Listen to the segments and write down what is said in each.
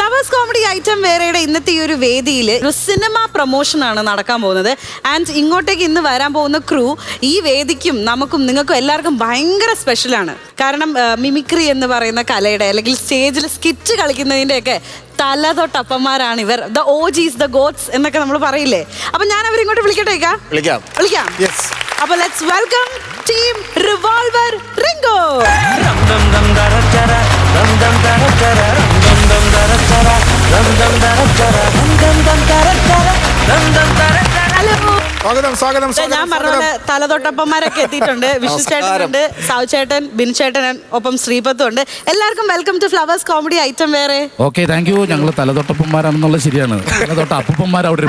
Flowers Comedy item വേറെയുടെ ഇന്നത്തെ ഈ ഒരു വേദിയിൽ ഒരു സിനിമ പ്രൊമോഷൻ ആണ് നടക്കാൻ പോകുന്നത്. ആൻഡ് ഇങ്ങോട്ടേക്ക് ഇന്ന് വരാൻ പോകുന്ന ക്രൂ ഈ വേദിക്കും നമുക്കും നിങ്ങൾക്കും എല്ലാവർക്കും ഭയങ്കര സ്പെഷ്യലാണ്. കാരണം മിമിക്രി എന്ന് പറയുന്ന കലയുടെ അല്ലെങ്കിൽ സ്റ്റേജിൽ സ്കിറ്റ് കളിക്കുന്നതിൻ്റെയൊക്കെ തല തൊട്ടപ്പന്മാരാണ് ഇവർ. ദ ഓജീസ്, ദ ഗോഡ്സ് എന്നൊക്കെ നമ്മൾ പറയില്ലേ. അപ്പൊ ഞാൻ അവരിങ്ങോട്ട് വിളിക്കാം. അപ്പൊ let's welcome team revolver Ringo. സ്വാഗതം. ഞാൻ പറഞ്ഞ പോലെ തലതൊട്ടപ്പന്മാരൊക്കെ എത്തിയിട്ടുണ്ട്. വിഷ്ണു ചേട്ടനുണ്ട്, സാവു ചേട്ടൻ, ബിൻ ചേട്ടൻ, ഒപ്പം ശ്രീപത്തും ഉണ്ട്. എല്ലാവർക്കും welcome to Flowers Comedy item വേറെ. Okay, thank you. ഞങ്ങൾ തലതൊട്ടപ്പന്മാരാണെന്നുള്ളത് ശരിയാണ്. തലതൊട്ട അപ്പന്മാർ അവിടെ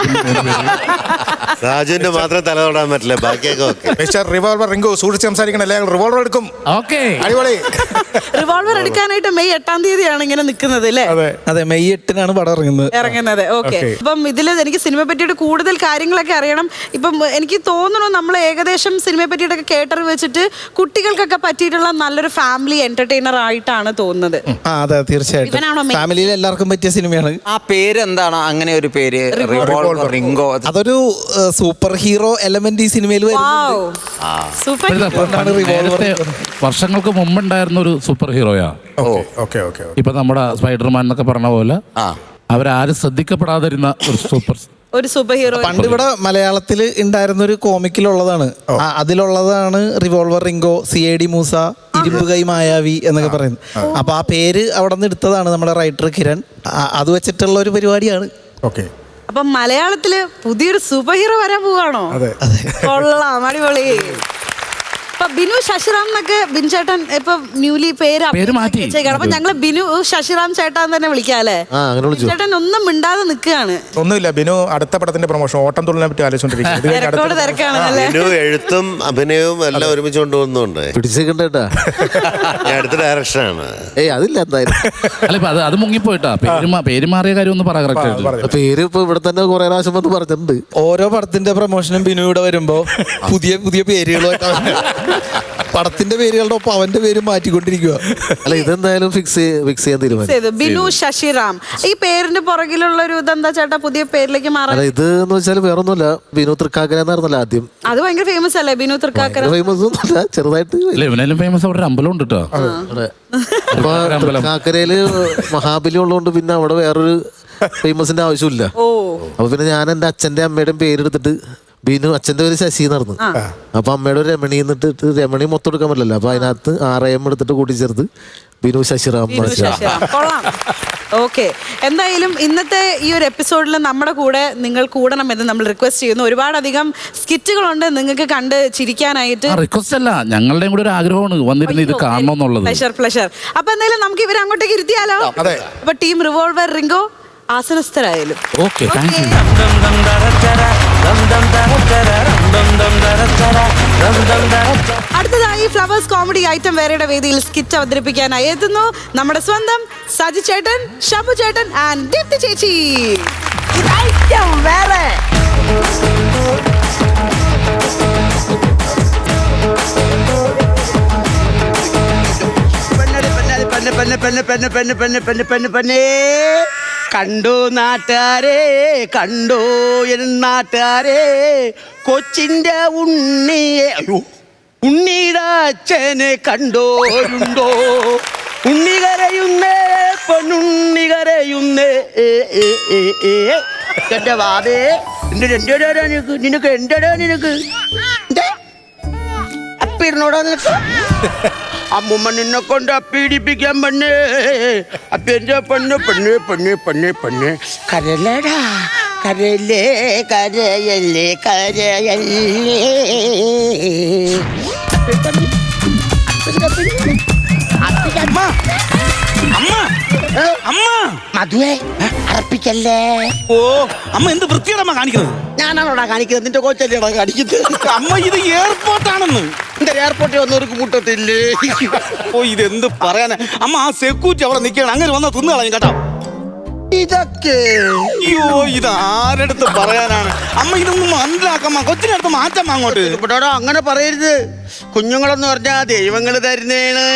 സാജുവിന്റെ മാത്രം തല തൊടാൻ പറ്റില്ല, ബാക്കിയൊക്കെ റിവോൾവർ റിംഗോ സൂക്ഷിച്ച് സംസാരിക്കണല്ലേ. റിവോൾവർ എടുക്കും. ഓക്കെ, അടിപൊളി. റിവോൾവർ എടുക്കാനായിട്ട് മെയ് 8-ാം തീയതിയാണ് ഇങ്ങനെ നിൽക്കുന്നത് അല്ലേ? അതെ, മെയ് 8-നാണ് പടം ഇറങ്ങുന്നത്. ഓക്കെ. അപ്പം ഇതിൽ എനിക്ക് സിനിമയെ പറ്റിയിട്ട് കൂടുതൽ കാര്യങ്ങളൊക്കെ അറിയണം. ഇപ്പം എനിക്ക് തോന്നുന്നു നമ്മൾ ഏകദേശം സിനിമയെ പറ്റിയിട്ടൊക്കെ കേട്ടറിവ് വെച്ചിട്ട് കുട്ടികൾക്കൊക്കെ പറ്റിയിട്ടുള്ള നല്ലൊരു ഫാമിലി എന്റർടൈനർ ആയിട്ടാണ് തോന്നുന്നത്. അതെ, തീർച്ചയായിട്ടും ഫാമിലിയിൽ എല്ലാവർക്കും പറ്റിയ സിനിമയാണ്. ആ പേര് എന്താണ് അങ്ങനെ ഒരു പേര്? Revolver Ringo. അതൊരു സൂപ്പർ ഹീറോ എലമെന്റ് ഈ സിനിമയിൽ വർഷങ്ങൾക്ക് മുമ്പുണ്ടായിരുന്ന ഒരു സൂപ്പർ ഹീറോയാ. ഇപ്പൊ നമ്മുടെ സ്പൈഡർമാൻ എന്നൊക്കെ പറഞ്ഞ പോലെ അവരാരും ശ്രദ്ധിക്കപ്പെടാതിരുന്ന ഒരു സൂപ്പർ ഹീറോ പണ്ട് ഇവിടെ മലയാളത്തിൽ ഉണ്ടായിരുന്ന ഒരു കോമിക്കിലുള്ളതാണ്. അതിലുള്ളതാണ് റിവോൾവർ റിംഗോ, CID മൂസ, ഇരുമ്പ് കൈ മായാവി എന്നൊക്കെ പറയുന്നത്. അപ്പൊ ആ പേര് അവിടെ നിന്ന് എടുത്തതാണ് നമ്മുടെ റൈറ്റർ കിരൺ. അത് വെച്ചിട്ടുള്ള ഒരു പരിപാടിയാണ്. അപ്പം മലയാളത്തില് പുതിയൊരു സൂപ്പർ ഹീറോ വരാൻ പോവാണോ? കൊള്ളാം, അടിപൊളി. ഇപ്പൊ ബിനു ശശിറാം എന്നൊക്കെ ബിൻ ചേട്ടൻ ഇപ്പൊ ന്യൂലി പേര് മാറ്റി. അപ്പൊ ഞങ്ങള് ബിനു ശശിറാം ചേട്ടാന്ന് തന്നെ വിളിക്കാം അല്ലേ? ചേട്ടൻ ഒന്നും മിണ്ടാതെ നിൽക്കുകയാണ്. ഒന്നുമില്ല, ബിനു അടുത്ത പടത്തിന്റെ പ്രൊമോഷൻ ഓട്ടം തുള്ളിനെ പറ്റി ആലോചിച്ചോണ്ടിരിക്കുന്നത്. തിരക്കാണല്ലേ? ബിനു എഴുത്തും അഭിനയവും എല്ലാം ഒരുമിച്ച് കൊണ്ടുപോകുന്നുണ്ട്. പിടിച്ചേക്കണ്ടേട്ടാ, അടുത്ത ഡയറക്ഷനാണ്. അതില്ല എന്തായാലും. അല്ല, അത് മുങ്ങിപ്പോയിട്ടാ. പേര് മാറിയ കാര്യം ഒന്ന് പറ. കറക്റ്റ് പേര് ഇപ്പൊ ഇവിടെ തന്നെ കുറെ പ്രാവശ്യം വന്ന് പറഞ്ഞിട്ടുണ്ട്. ഓരോ പടത്തിന്റെ പ്രൊമോഷനും ബിനു ഇവിടെ വരുമ്പോ പുതിയ പുതിയ പേരുകളായിട്ട് പടത്തിന്റെ പേരുകളുടെ ഒപ്പം അവന്റെ പേര് മാറ്റിക്കൊണ്ടിരിക്കുക. അല്ല, ഇതെന്തായാലും ഫിക്സ് ചെയ്യാൻ തീരുമാനിച്ചു. ബിനു ശശിറാം ഈ പേരിന്റെ പുറകിലുള്ള ഒരു ഇതെന്താ ചേട്ടാ പുതിയ പേരിലേക്ക് മാറാൻ? ഇത് എന്ന് വെച്ചാൽ വേറൊന്നുമല്ല, ബിനു തൃക്കാക്കര എന്നായിരുന്നല്ലോ ആദ്യം. അത് ഭയങ്കര ഫേമസ് അല്ലേ ബിനു തൃക്കാക്കര? ഫേമസ് ഒന്നുമല്ല, ചെറുതായിട്ട്. ഇവനാലും ഫേമസ് അവിടെ ഒരു അമ്പലം ഉണ്ട് കേട്ടോ. തൃക്കാക്കരയില് മഹാബലി ഉള്ളതുകൊണ്ട് പിന്നെ അവിടെ വേറൊരു ഫേമസിന്റെ ആവശ്യമില്ല. അപ്പൊ പിന്നെ ഞാൻ എന്റെ അച്ഛന്റെ അമ്മയുടെയും പേരെടുത്തിട്ട് ബിനു, അച്ഛന്റെ പേര് ശശി നടന്നു. അപ്പൊ അമ്മയുടെ രമണി എന്നിട്ട് രമണി മൊത്തം എടുക്കാൻ പറ്റില്ല. അപ്പൊ അതിനകത്ത് 6 എടുത്തിട്ട് കൂട്ടിച്ചേർത്ത് ബിനു ശശിറാം. ഓക്കെ, എന്തായാലും ഇന്നത്തെ ഈ ഒരു എപ്പിസോഡിൽ നമ്മുടെ കൂടെ നിങ്ങൾ കൂടണമെന്ന് നമ്മൾ റിക്വസ്റ്റ് ചെയ്യുന്നു. ഒരുപാടധികം സ്കിറ്റുകളുണ്ട് നിങ്ങൾക്ക് കണ്ട് ചിരിക്കാനായിട്ട്. റിക്വസ്റ്റ് അല്ല, ഞങ്ങളുടെയും കൂടെ ഒരു ആഗ്രഹമാണ് വന്നിരുന്ന് ഇത് കാണണമെന്നുള്ളത്. പ്ലഷർ. അപ്പൊ എന്തായാലും നമുക്ക് ഇവരെ അങ്ങോട്ടേക്ക് ഇരുത്തിയാലോ? അപ്പൊ ടീം റിവോൾവർ റിംഗോ ആസനസ്ഥരായാലും. Okay, thank you. അടുത്തതായി ഫ്ലവേഴ്സ് കോമഡി ഐറ്റം വേറെയുടെ വേദിയിൽ സ്കിറ്റ് അവതരിപ്പിക്കാനായി എത്തുന്നു നമ്മുടെ സ്വന്തം സജി ചേട്ടൻ, ഷബു ചേട്ടൻ ആൻഡ് ദീപ്തി ചേച്ചി. കണ്ടു നാട്ടുകാരെ, കണ്ടോ നാട്ടുകാരെ, കൊച്ചിന്റെ ഉണ്ണിയെ, ഉണ്ണിയുടെ അച്ഛനെ കണ്ടോരുണ്ടോ? ഉണ്ണി കരയുന്നേ, പൊന്നുണ്ണി കരയുന്നേ. എന്റെ വാവേ, നിനക്ക് എന്റെടാ നിനക്ക് അപ്പിരുന്നോടാ നിനക്ക്? അമ്മൂമ്മ നിന്നെ കൊണ്ട് അപ്പീടിപ്പിക്കാൻ പണ്ണേ. അപ്പൻ്റെ പെണ്ണ് കരലേടാ, കരയല്ലേ, കരയല്ലേ, കരയല്ലേ. മധുവേ, അർപ്പിക്കല്ലേ. ഓ, അമ്മ എന്ത് വൃത്തിയോടമ്മ കാണിക്കുന്നത്? ഞാനാണോടാ കാണിക്കുന്നത്? നിന്റെ കോച്ചല്ലേടാ കാണിക്കുന്നത്? അമ്മ, ഇത് എയർപോർട്ടാണെന്ന്. എന്റെ എയർപോർട്ടിൽ വന്നവർക്ക് കൂട്ടത്തില്ലേ? ഓ, ഇതെന്ത് പറയാനാ അമ്മ? ആ സെക്യൂരിറ്റി അവിടെ നിൽക്കണം, അങ്ങനെ വന്നാൽ തിന്നു കളയും കേട്ടോ. ഇതൊക്കെ അയ്യോ, ഇത് ആരെടുത്ത് പറയാനാണ് അമ്മ? ഇതൊന്നും മനസ്സിലാക്കമ്മ, കൊച്ചിനടുത്ത് മാറ്റം അങ്ങോട്ട്. ഇവിടെ അങ്ങനെ പറയരുത്. കുഞ്ഞുങ്ങളെന്ന് പറഞ്ഞാ ദൈവങ്ങൾ തരുന്നേണ്.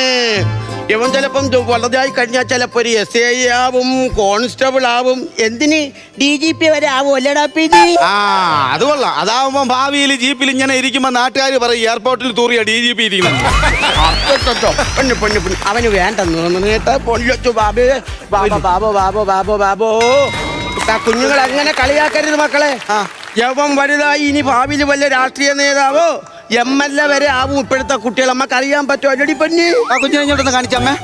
ഇവൻ ചിലപ്പം വലുതായി കഴിഞ്ഞാൽ ചിലപ്പോ ഒരു SI ആവും, കോൺസ്റ്റബിൾ ആവും, എന്തിന് DGP വരെ ആവും അല്ലടാ പിന്നെ. ആ അത് കൊള്ളാം. അതാവുമ്പോ ഭാവിയിൽ ജീപ്പിൽ ഇങ്ങനെ ഇരിക്കുമ്പോ നാട്ടുകാർ പറയും എയർപോർട്ടിൽ തൂറിയ DGP ഇരിക്കണം. അവന് വേണ്ടെന്ന് തോന്നുന്നു കേട്ടോ. പൊല്ലൊച്ചു ബാബേ, ബാബോ ബാബോ ബാബോ ബാബോ ബാബോ. കുഞ്ഞുങ്ങൾ അങ്ങനെ കളിയാക്കരുത് മക്കളെ. യവൻ വലുതായി ഇനി ഭാവിയിൽ വല്ല രാഷ്ട്രീയ നേതാവോ MLA വരെ ആവും. ഇപ്പോഴത്തെ കുട്ടികൾ നമ്മക്ക് അറിയാൻ പറ്റുമോ? അല്ലടി പൊന്നി. ആ കുഞ്ഞിനെ ഇങ്ങോട്ടൊന്ന് കാണിച്ചമ്മേ.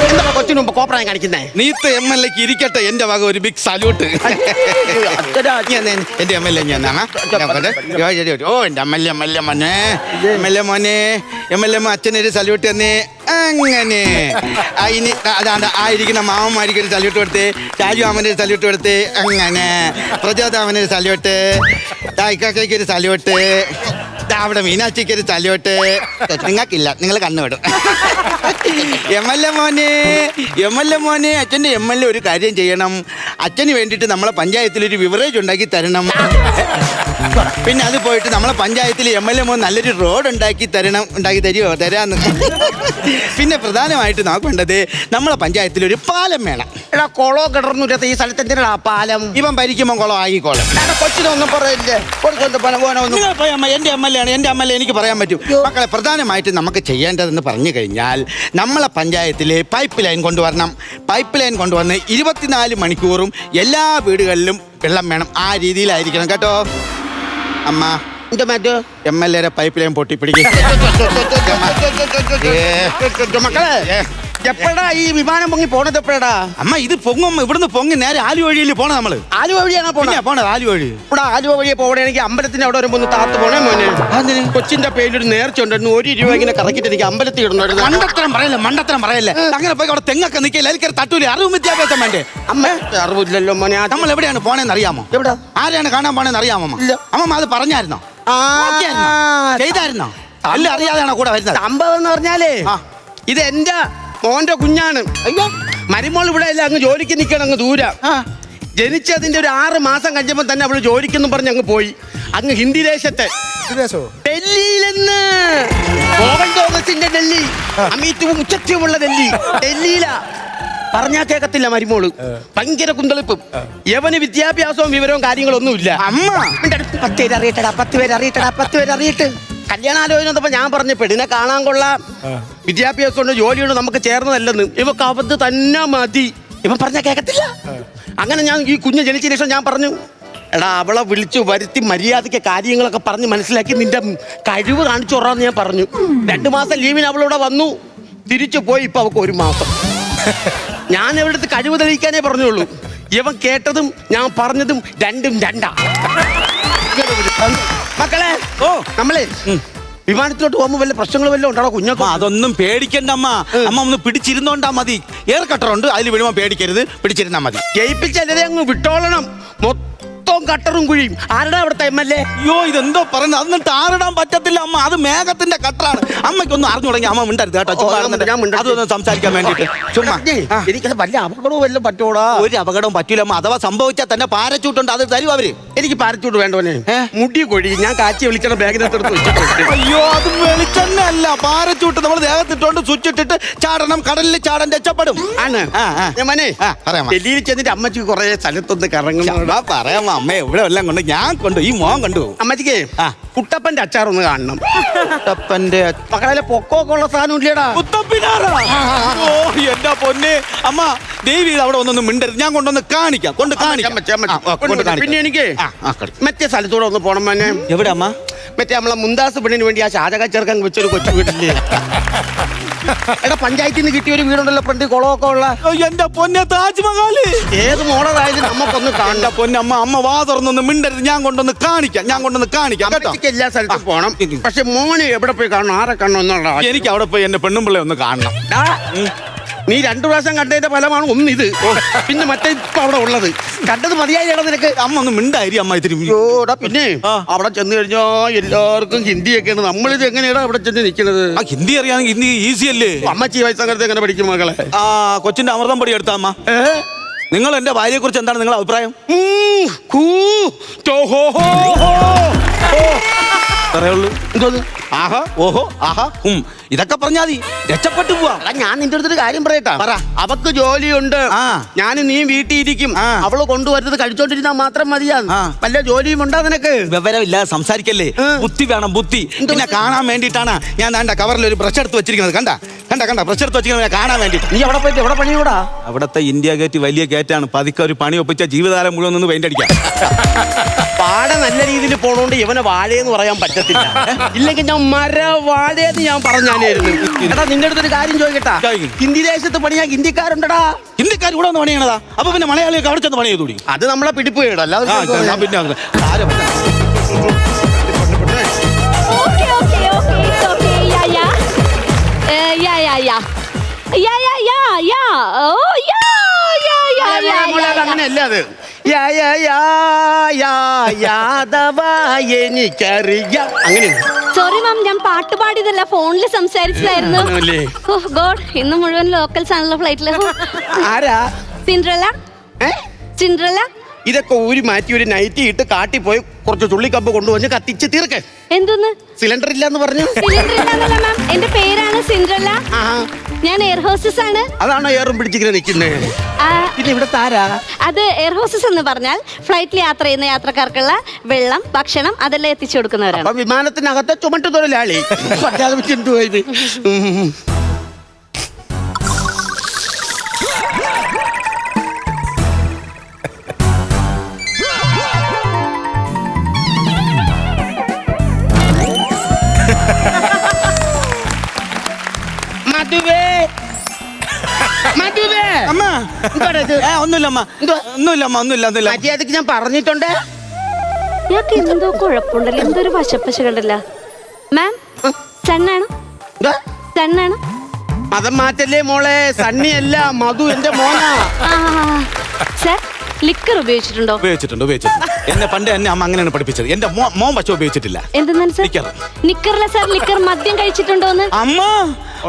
എന്താ കൊച്ചിന് മുമ്പ് കോപ്രായം കാണിക്കുന്നേ? നീത്ത MLAക്ക് ഇരിക്കട്ടെ എന്റെ വക ഒരു ബിഗ് സല്യൂട്ട്. എന്റെ MLA ഞാൻ ഓ എന്റെ MLA മോനെ അച്ഛനൊരു സല്യൂട്ട് തന്നെ. അങ്ങനെ ഇനി അതാണ്ട് ആയിരിക്കുന്ന മാമന്മാർക്ക് ഒരു സല്യൂട്ട് കൊടുത്തേ, ഷാജു മാമന് ഒരു സല്യൂട്ട് കൊടുത്തേ, അങ്ങനെ പ്രചോദാമന് ഒരു സല്യൂട്ട്, ഇക്കാക്കയ്ക്ക് ഒരു സല്യൂട്ട്, അവിടെ മീനാക്ഷിക്ക് ഒരു സല്യൂട്ട്. നിങ്ങൾക്കില്ല, നിങ്ങൾ കണ്ണുവിടും. MLA മോനെ അച്ഛൻ്റെ MLA ഒരു കാര്യം ചെയ്യണം. അച്ഛന് വേണ്ടിയിട്ട് നമ്മളെ പഞ്ചായത്തിൽ ഒരു ബിവറേജ് ഉണ്ടാക്കി തരണം. പിന്നെ അത് പോയിട്ട് നമ്മളെ പഞ്ചായത്തിൽ MLA മോൻ നല്ലൊരു റോഡ് ഉണ്ടാക്കി തരുമോ? തരാന്ന്. പിന്നെ പ്രധാനമായിട്ട് നമുക്ക് വേണ്ടത് നമ്മളെ പഞ്ചായത്തിൽ ഒരു പാലം വേണം. എടാ കുളോ കിടന്നിട്ട് ഈ സ്ഥലത്ത് എന്തിനാ പാലം? ഇവൻ ഭരിക്കുമ്പോൾ കുളം ആയിക്കോളാം. കൊച്ചിനൊന്നും പറയില്ലേ? നിങ്ങൾ പോയി അമ്മ, എന്റെ MLA ആണ്, എന്റെ MLA എനിക്ക് പറയാൻ പറ്റും. മക്കളെ പ്രധാനമായിട്ട് നമുക്ക് ചെയ്യേണ്ടതെന്ന് പറഞ്ഞു കഴിഞ്ഞാൽ നമ്മളെ പഞ്ചായത്തിൽ പൈപ്പ് ലൈൻ കൊണ്ടുവരണം. പൈപ്പ് ലൈൻ കൊണ്ടുവന്ന് 24 മണിക്കൂറും എല്ലാ വീടുകളിലും വെള്ളം വേണം. ആ രീതിയിലായിരിക്കണം കേട്ടോ അമ്മ. MLA പൈപ്പ് ലൈൻ പൊട്ടിപ്പിടിക്കും. മക്കളെ എപ്പോഴാ ഈ വിമാനം പൊങ്ങി പോണത്? എപ്പോഴാ അമ്മ ഇത് പൊങ്ങും? ഇവിടുന്ന് പൊങ്ങി നേരെ ആലുവ വഴിയിൽ പോണ നമ്മള്. ആലുവ വഴിയാണോ പോണത്? ആലുവ വഴി. ഇവിടെ ആലുവ വഴിയെ പോകണമെങ്കിൽ അമ്പലത്തിന്റെ അവിടെ വരുമ്പോ ഒന്ന് താത്ത് പോണേ മോനെ. കൊച്ചിന്റെ പേരിലൊരു നേർച്ച ഉണ്ടായിരുന്നു. 1 രൂപ ഇങ്ങനെ കറക്കിട്ട് എനിക്ക് അമ്പലത്തിൽ ഇടുന്നു. മണ്ടത്തരം പറയല്ലേ. അങ്ങനെ പോയി അവിടെ തെങ്ങൊക്കെ നിൽക്കില്ല, അതിൽ തട്ടൂലേ. അറിവും വിദ്യാഭ്യാസം വേണ്ടേ? അമ്മ അറിവില്ലല്ലോ മോനെ. നമ്മൾ എവിടെയാണ് പോണേന്ന് അറിയാമോ? എവിടെ? ആരെയാണ് കാണാൻ പോണേന്ന് അറിയാമോ? അമ്മ അത് പറഞ്ഞായിരുന്നോ? ചെയ്തായിരുന്നോ? അല്ല അറിയാതെയാണോ കൂടെ വരുന്നത്? സംഭവം എന്ന് പറഞ്ഞാലേ ഇത് എന്റെ മോന്റെ കുഞ്ഞാണ്. അയ്യോ മരുമോൾ ഇവിടെ അല്ല, അങ്ങ് ജോലിക്ക് നിൽക്കണം, അങ്ങ് ദൂരം. ജനിച്ചതിന്റെ ഒരു 6 മാസം കഴിഞ്ഞപ്പോ തന്നെ അവള് ജോലിക്കെന്നും പറഞ്ഞ് അങ്ങ് പോയി. അങ്ങ് ഹിന്ദി ദേശത്തെ ഡൽഹിയിലെന്ന്. മോഹൻ ജോഗസിന്റെ ഡൽഹി, അമിതവും ഉച്ചത്യമുള്ള ഡൽഹിയിലാ. പറഞ്ഞാ കേക്കത്തില്ല മരുമോള്. ഭയങ്കര കുന്തളിപ്പും. യവന് വിദ്യാഭ്യാസവും വിവരവും കാര്യങ്ങളൊന്നുമില്ല. അമ്മ 10 പേര് അറിയട്ടടാ, 10 പേര് അറിയട്ടടാ, 10 പേര് അറിയട്ടെ. കല്യാണാലോചന വന്നപ്പോ ഞാൻ പറഞ്ഞു പെണ്ണിനെ കാണാൻ കൊള്ളാം, വിദ്യാഭ്യാസമുണ്ട്, ജോലിയുണ്ട്, നമുക്ക് ചേർന്നതല്ലെന്ന്. ഇവക്ക് അവത് തന്നെ മതി. ഇവൻ പറഞ്ഞാൽ കേൾക്കത്തില്ല. അങ്ങനെ ഞാൻ ഈ കുഞ്ഞ് ജനിച്ച ശേഷം ഞാൻ പറഞ്ഞു, എടാ അവളെ വിളിച്ചു വരുത്തി മര്യാദയ്ക്ക് കാര്യങ്ങളൊക്കെ പറഞ്ഞ് മനസ്സിലാക്കി നിന്റെ കഴിവ് കാണിച്ചു കൊറാന്ന് ഞാൻ പറഞ്ഞു. 2 മാസം ലീവിന് അവളിവിടെ വന്നു, തിരിച്ചു പോയി. ഇപ്പൊ അവക്ക് 1 മാസം. ഞാൻ എവിടുത്തെ കഴിവ് തെളിയിക്കാനേ പറഞ്ഞുള്ളൂ. ഇവൻ കേട്ടതും ഞാൻ പറഞ്ഞതും രണ്ടും രണ്ടാ. മക്കളെ നമ്മളെ വിമാനത്തിലോട്ട് പോകുമ്പോ വല്ല പ്രശ്നങ്ങൾ വല്ലതും ഉണ്ടാണോ കുഞ്ഞൊക്കെ? അതൊന്നും പേടിക്കണ്ട അമ്മ. അമ്മ ഒന്ന് പിടിച്ചിരുന്നോണ്ടാ മതി. എയർ കട്ടറുണ്ട്, അതിൽ വീഴുമ്പോ പേടിക്കരുത്, പിടിച്ചിരുന്നാ മതി. ജയിപ്പിച്ചല്ലേ അങ്ങ് വിട്ടോളണം. മൊത്തം കട്ടറും കുഴിയും. ആരുടെ അവിടുത്തെ MLA? അയ്യോ ഇതെന്തോ പറയുന്നത്? എന്നിട്ട് ആറിടാൻ പറ്റത്തില്ല അമ്മ. അത് മേഘത്തിന്റെ കട്ടറാണ്. അമ്മയ്ക്കൊന്നും അറിഞ്ഞു തുടങ്ങി അമ്മ മിണ്ടരുത് കേട്ടോ. അതൊന്നും സംസാരിക്കാൻ വേണ്ടിട്ട് ചുമ്മാ. എനിക്കത് വല്ല അപകടവും വല്ലതും പറ്റൂടാ? ഒരു അപകടവും പറ്റൂല അമ്മ. അഥവാ സംഭവിച്ചാൽ തന്നെ പാരച്ചൂട്ടുണ്ട്, അത് തരും അവര്. എനിക്ക് പാരച്ചൂട്ട് വേണ്ടവനെ. മുടി കൊഴി ഞാൻ കാച്ചി വിളിക്കണം ബാഗിനകത്തെടുത്ത് വെച്ചിട്ടുണ്ട്. അയ്യോ അത് വെളിച്ചെണ്ണ അല്ല, പാരച്ചൂട്ട്. നമ്മൾ ദേഹത്തിട്ടോണ്ട് സ്വിച്ച് ഇട്ടിട്ട് ചാടണം, കടലിൽ ചാടാൻ രക്ഷപ്പെടും. ആണ് ഡൽഹിയിൽ ചെന്നിട്ട് അമ്മച്ചിക്ക് കുറെ സ്ഥലത്തൊന്ന് കറങ്ങണം. പറയാമോ അമ്മ? എവിടെ എല്ലാം കൊണ്ട് ഞാൻ കൊണ്ട് ഈ മോൻ കൊണ്ടുപോകും. അമ്മച്ചിക്ക് കുട്ടപ്പന്റെ അച്ചാറൊന്ന് കാണണം. കുട്ടപ്പന്റെ മക്കളെ പൊക്കമൊക്കെ ഉള്ള സാധനം ഇല്ലേടാ? എന്റെ പൊന്നെ അമ്മ, ദേവി അവിടെ ഒന്നൊന്നും മിണ്ടരുത്. ഞാൻ കൊണ്ടൊന്ന് കാണിക്കാം. പിന്നെ എനിക്ക് മറ്റേ സ്ഥലത്തൂടെ ഒന്ന് പോണം മോനെ. എവിടെ അമ്മ? മറ്റേ നമ്മളെ മുന്താസ് പെണ്ണിന് വേണ്ടി ആ ഷാജക ചെറുക്കൻ വെച്ചൊരു കൊച്ചു വീട്ടില്ലേ? എടാ പഞ്ചായത്തിൽ നിന്ന് കിട്ടിയ ഒരു വീടുണ്ടല്ലോ ഫ്രണ്ട് കുളമൊക്കെ ഉള്ള. എന്റെ പൊന്നെ താജ്മഹൽ. ഏത് മോഡലായാലും നമുക്കൊന്ന് കാണണ്ട. പൊന്നെ അമ്മ, അമ്മ വാ തുറന്നൊന്ന് മിണ്ടരുത്. ഞാൻ കൊണ്ടൊന്ന് കാണിക്കാം കേട്ടോ. എല്ലാ സ്ഥലത്തും പോണം. പക്ഷെ മോന് എവിടെ പോയി കാണണം, ആരെ കാണണം എന്നുള്ള. എനിക്ക് അവിടെ പോയി എന്റെ പെണ്ണുമ്പിള്ളെ ഒന്ന് കാണണം. നീ 2 പ്രാവശ്യം കണ്ടതിന്റെ ഫലമാണ് ഒന്ന് ഇത്. പിന്നെ മറ്റേ ഇപ്പൊ അവിടെ ഉള്ളത് കണ്ടത് മതിയായി നിനക്ക്. അമ്മ ഒന്ന് മിണ്ടായി അമ്മ ഇത്തിരി. പിന്നെ അവിടെ ചെന്ന് കഴിഞ്ഞാ എല്ലാവർക്കും ഹിന്ദിയൊക്കെയാണ്. നമ്മളിത് എങ്ങനെയാണ് അവിടെ ചെന്ന് നിൽക്കുന്നത്? ഹിന്ദി അറിയാമെങ്കിൽ ഹിന്ദി ഈസി അല്ലേ? അമ്മച്ചി വയസ്സങ്ങനത്തെ എങ്ങനെ പഠിക്കും മകളെ? കൊച്ചിന്റെ അമൃതം പൊടി എടുത്താ അമ്മ. നിങ്ങൾ എന്റെ ഭാര്യയെ കുറിച്ച് എന്താണ് നിങ്ങളുടെ അഭിപ്രായം? പറയുള്ളൂ. എന്തോ ആഹാ ഓഹോ ആഹാ ഇതൊക്കെ പറഞ്ഞാ മതി രക്ഷപ്പെട്ടു പോവാം. എടാ, ഞാൻ നിന്റെ അടുത്തൊരു കാര്യം പറയട്ടാ. പറ. അവക്ക് ജോലിയുണ്ട്, ആ. ഞാനും നീ വീട്ടിൽ ഇരിക്കും. ആ. അവള് കൊണ്ടുവരുന്നത് കഴിച്ചോണ്ടിരുന്നാ മാത്രം മതിയാ. ആ. വല്ല ജോലിയും ഉണ്ടാ നിനക്ക്? വിവരമില്ലാതെ സംസാരിക്കല്ലേ. ബുദ്ധി വേണം, ബുദ്ധി. പിന്നെ കാണാൻ വേണ്ടിയിട്ടാണ് ഞാൻ ദാണ്ട കവറിൽ ഒരു ബ്രഷ് എടുത്ത് വെച്ചിരിക്കുന്നത്. കണ്ട ബ്രഷ് എടുത്ത് വെച്ചിരിക്കുന്നത് കാണാൻ വേണ്ടിട്ട്. നീ അവിടെ പോയിട്ട് എവിടെ പണിയൂടാ? അവിടത്തെ ഇന്ത്യ ഗേറ്റ് വലിയ ഗേറ്റാണ്. പതുക്കെ ഒരു പണി ഒപ്പിച്ച ജീവിതകാലം മുഴുവൻ ഒന്ന് പെയിന്റ് അടിക്കാം. പാട നല്ല രീതിയിൽ പോണോണ്ട് ഇവനെ വാഴയെന്ന് പറയാൻ പറ്റത്തില്ല. ഇല്ലെങ്കിൽ ഞാൻ വാഴയെന്ന് ഞാൻ പറഞ്ഞാലായിരുന്നു. എടാ, നിന്റെ അടുത്തൊരു കാര്യം ചോദിക്കട്ടാ. ചോദിക്ക്. ഹിന്ദി ദേശത്ത് പണിയാൻ ഹിന്ദിക്കാരുണ്ടടാ. ഹിന്ദിക്കാർ ഇവിടെ ഒന്ന് പണിയണതാ. അപ്പൊ പിന്നെ മലയാളിയൊക്കെ അവിടെ ചെന്ന് പണി ചെയ്തൂടി. അത് നമ്മളെ പിടിപ്പ് കേട്ടോ. അല്ലാതെ പിന്നെ Okay, okay, okay, it's okay. Yeah. Oh, yeah. അങ്ങനെയല്ല അത്. യാദവ എനിക്കറിയാം അങ്ങനെയാണ്. സോറി മാം, ഞാൻ പാട്ട് പാടിയതല്ല, ഫോണിൽ സംസാരിച്ചതായിരുന്നു. ആണല്ലേ? ഓഹ് ഗോഡ്, ഇന്ന് മുഴുവൻ ലോക്കൽസ് ആണല്ലോ ഫ്ലൈറ്റില്. ആരാ? സിൻഡ്രല്ല. ഇതൊക്കെ ഊരി മാറ്റി ഒരു നൈറ്റി ഇട്ട് കാട്ടി പോയി കുറച്ച് ചുള്ളിക്കമ്പ് കൊണ്ടുവന്ന് കത്തിച്ച് തീർക്ക്. എന്തോന്ന്? സിലിണ്ടർ ഇല്ലാന്ന് പറഞ്ഞു. സിലിണ്ടർ ഇല്ലാന്നല്ല മാം, എന്റെ പേരാണ് സിൻഡ്രല്ല. ഞാൻ എയർ ഹോസ്റ്റസ് ആണ്. അതാണോ ഏറും പിടിച്ചിങ്ങനെ നിൽക്കുന്നത്? ആ, പിന്നെ ഇവിടെ താരാ? അത് എയർ ഹോസ്റ്റസ് എന്ന് പറഞ്ഞാൽ ഫ്ലൈറ്റിൽ യാത്ര ചെയ്യുന്ന യാത്രക്കാർക്കുള്ള വെള്ളം, ഭക്ഷണം അതെല്ലാം എത്തിച്ചു കൊടുക്കുന്നവരാണ്. അപ്പൊ വിമാനത്തിനകത്തെ ചുമട്ട് തൊഴിലാളി. എന്തുപോയത്? അമ്മ ഒന്നുമില്ലമ്മ. മര്യാദക്ക് ഞാൻ പറഞ്ഞിട്ടുണ്ട്. ഞങ്ങൾക്ക് എന്തോ കുഴപ്പമുണ്ടല്ലോ, എന്തൊരു വശപ്പശ കണ്ടല്ലോ. മാം, സണ്ണാണോ? സണ്ണാണോ? മതം മാറ്റല്ലേ മോളെ. സണ്ണിയല്ല, മധു എന്റെ മോനാ. സാർ, ലിക്കർ ഉപയോഗിച്ചിട്ടുണ്ടോ? ഉപയോഗിച്ചിട്ടുണ്ട്. എന്നെ പണ്ട് എന്നെ അമ്മ അങ്ങനെയാണ് പഠിപ്പിച്ചത്. എന്റെ മോൻ പക്ഷെ ഉപയോഗിച്ചിട്ടില്ല. എന്തെന്നാണ് സാർ? ലിക്കർ. നിക്കറില്ല സാർ, ലിക്കർ മദ്യം കഴിച്ചിട്ടുണ്ടോന്ന്?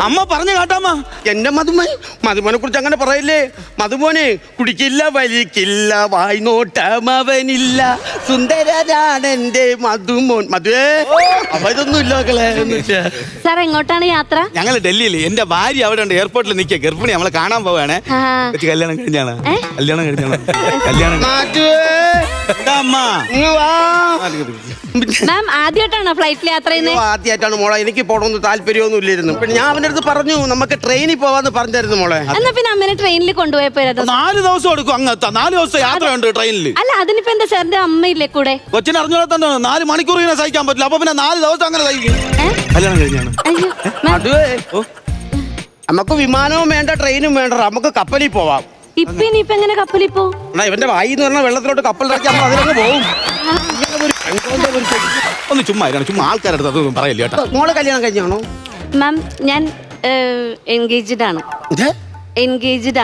അമ്മ പറഞ്ഞു കേട്ടാമ്മ. എന്റെ മധുമോനെ കുറിച്ച് അങ്ങനെ പറയില്ലേ. മധുമോനെ കുടിക്കില്ല, വലിക്കില്ല, വായി നോട്ടം അവനില്ല, സുന്ദരനാണ് എന്റെ മധുമോൻ. മധുവേ, അപ്പൊ ഇതൊന്നും ഇല്ല മക്കളെ. സാർ, എങ്ങോട്ടാണ് യാത്ര? ഞങ്ങള് ഡൽഹിയിൽ. എന്റെ ഭാര്യ അവിടെ ഉണ്ട്, എയർപോർട്ടിൽ നിൽക്കുക, ഗർഭിണി. നമ്മളെ കാണാൻ പോവാണ്. കല്യാണം കഴിഞ്ഞാണ്. മാം, ആദ്യമായിട്ടാണോ ഫ്ലൈറ്റിൽ യാത്ര ചെയ്യുന്നത്? ആദ്യമായിട്ടാണ് മോളെ. എനിക്ക് പോകണമെന്ന് താല്പര്യമൊന്നും ഇല്ലായിരുന്നു. പിന്നെ ഞാൻ അവന്റെ അടുത്ത് പറഞ്ഞു നമുക്ക് ട്രെയിനിൽ പോവാന്ന് പറഞ്ഞായിരുന്നു മോളെ. എന്നാ പിന്നെ അമ്മേനെ ട്രെയിനിൽ കൊണ്ടുപോയപ്പോഴായിരുന്നു. 4 ദിവസം എടുക്കും അങ്ങെത്താ. 4 ദിവസം യാത്രയുണ്ട് ട്രെയിനിൽ. അല്ല, അതിനിപ്പോ എന്താ സാറിന്റെ അമ്മയില്ലേ കൂടെ? കൊച്ചിനെ അറിഞ്ഞോളെ തന്നെ 4 മണിക്കൂർ ഇങ്ങനെ സഹിക്കാൻ പറ്റില്ല. അപ്പൊ പിന്നെ 4 ദിവസം അങ്ങനെ സഹിക്കും. കല്യാണം കഴിഞ്ഞാണ്. അയ്യോ മാം, അതുവേ നമുക്ക് വിമാനവും വേണ്ട, ട്രെയിനും വേണ്ട, നമുക്ക് കപ്പലിൽ പോവാം. ഇനിയിപ്പൊ എങ്ങനെ കപ്പലിൽ പോ? ഇവന്റെ വായി എന്ന് പറഞ്ഞാൽ വെള്ളത്തിലോട്ട് കപ്പൽ ഇറക്കി നമ്മൾ അതിലങ്ങ് പോകും. ഒന്ന് ചുമ്മാ ആൾക്കാരുടെ അടുത്ത് പറയില്ല കേട്ടോ. മോളെ കല്യാണം കഴിഞ്ഞാണോ? മാം, ഞാൻ എൻഗേജ്ഡ് ആണ്.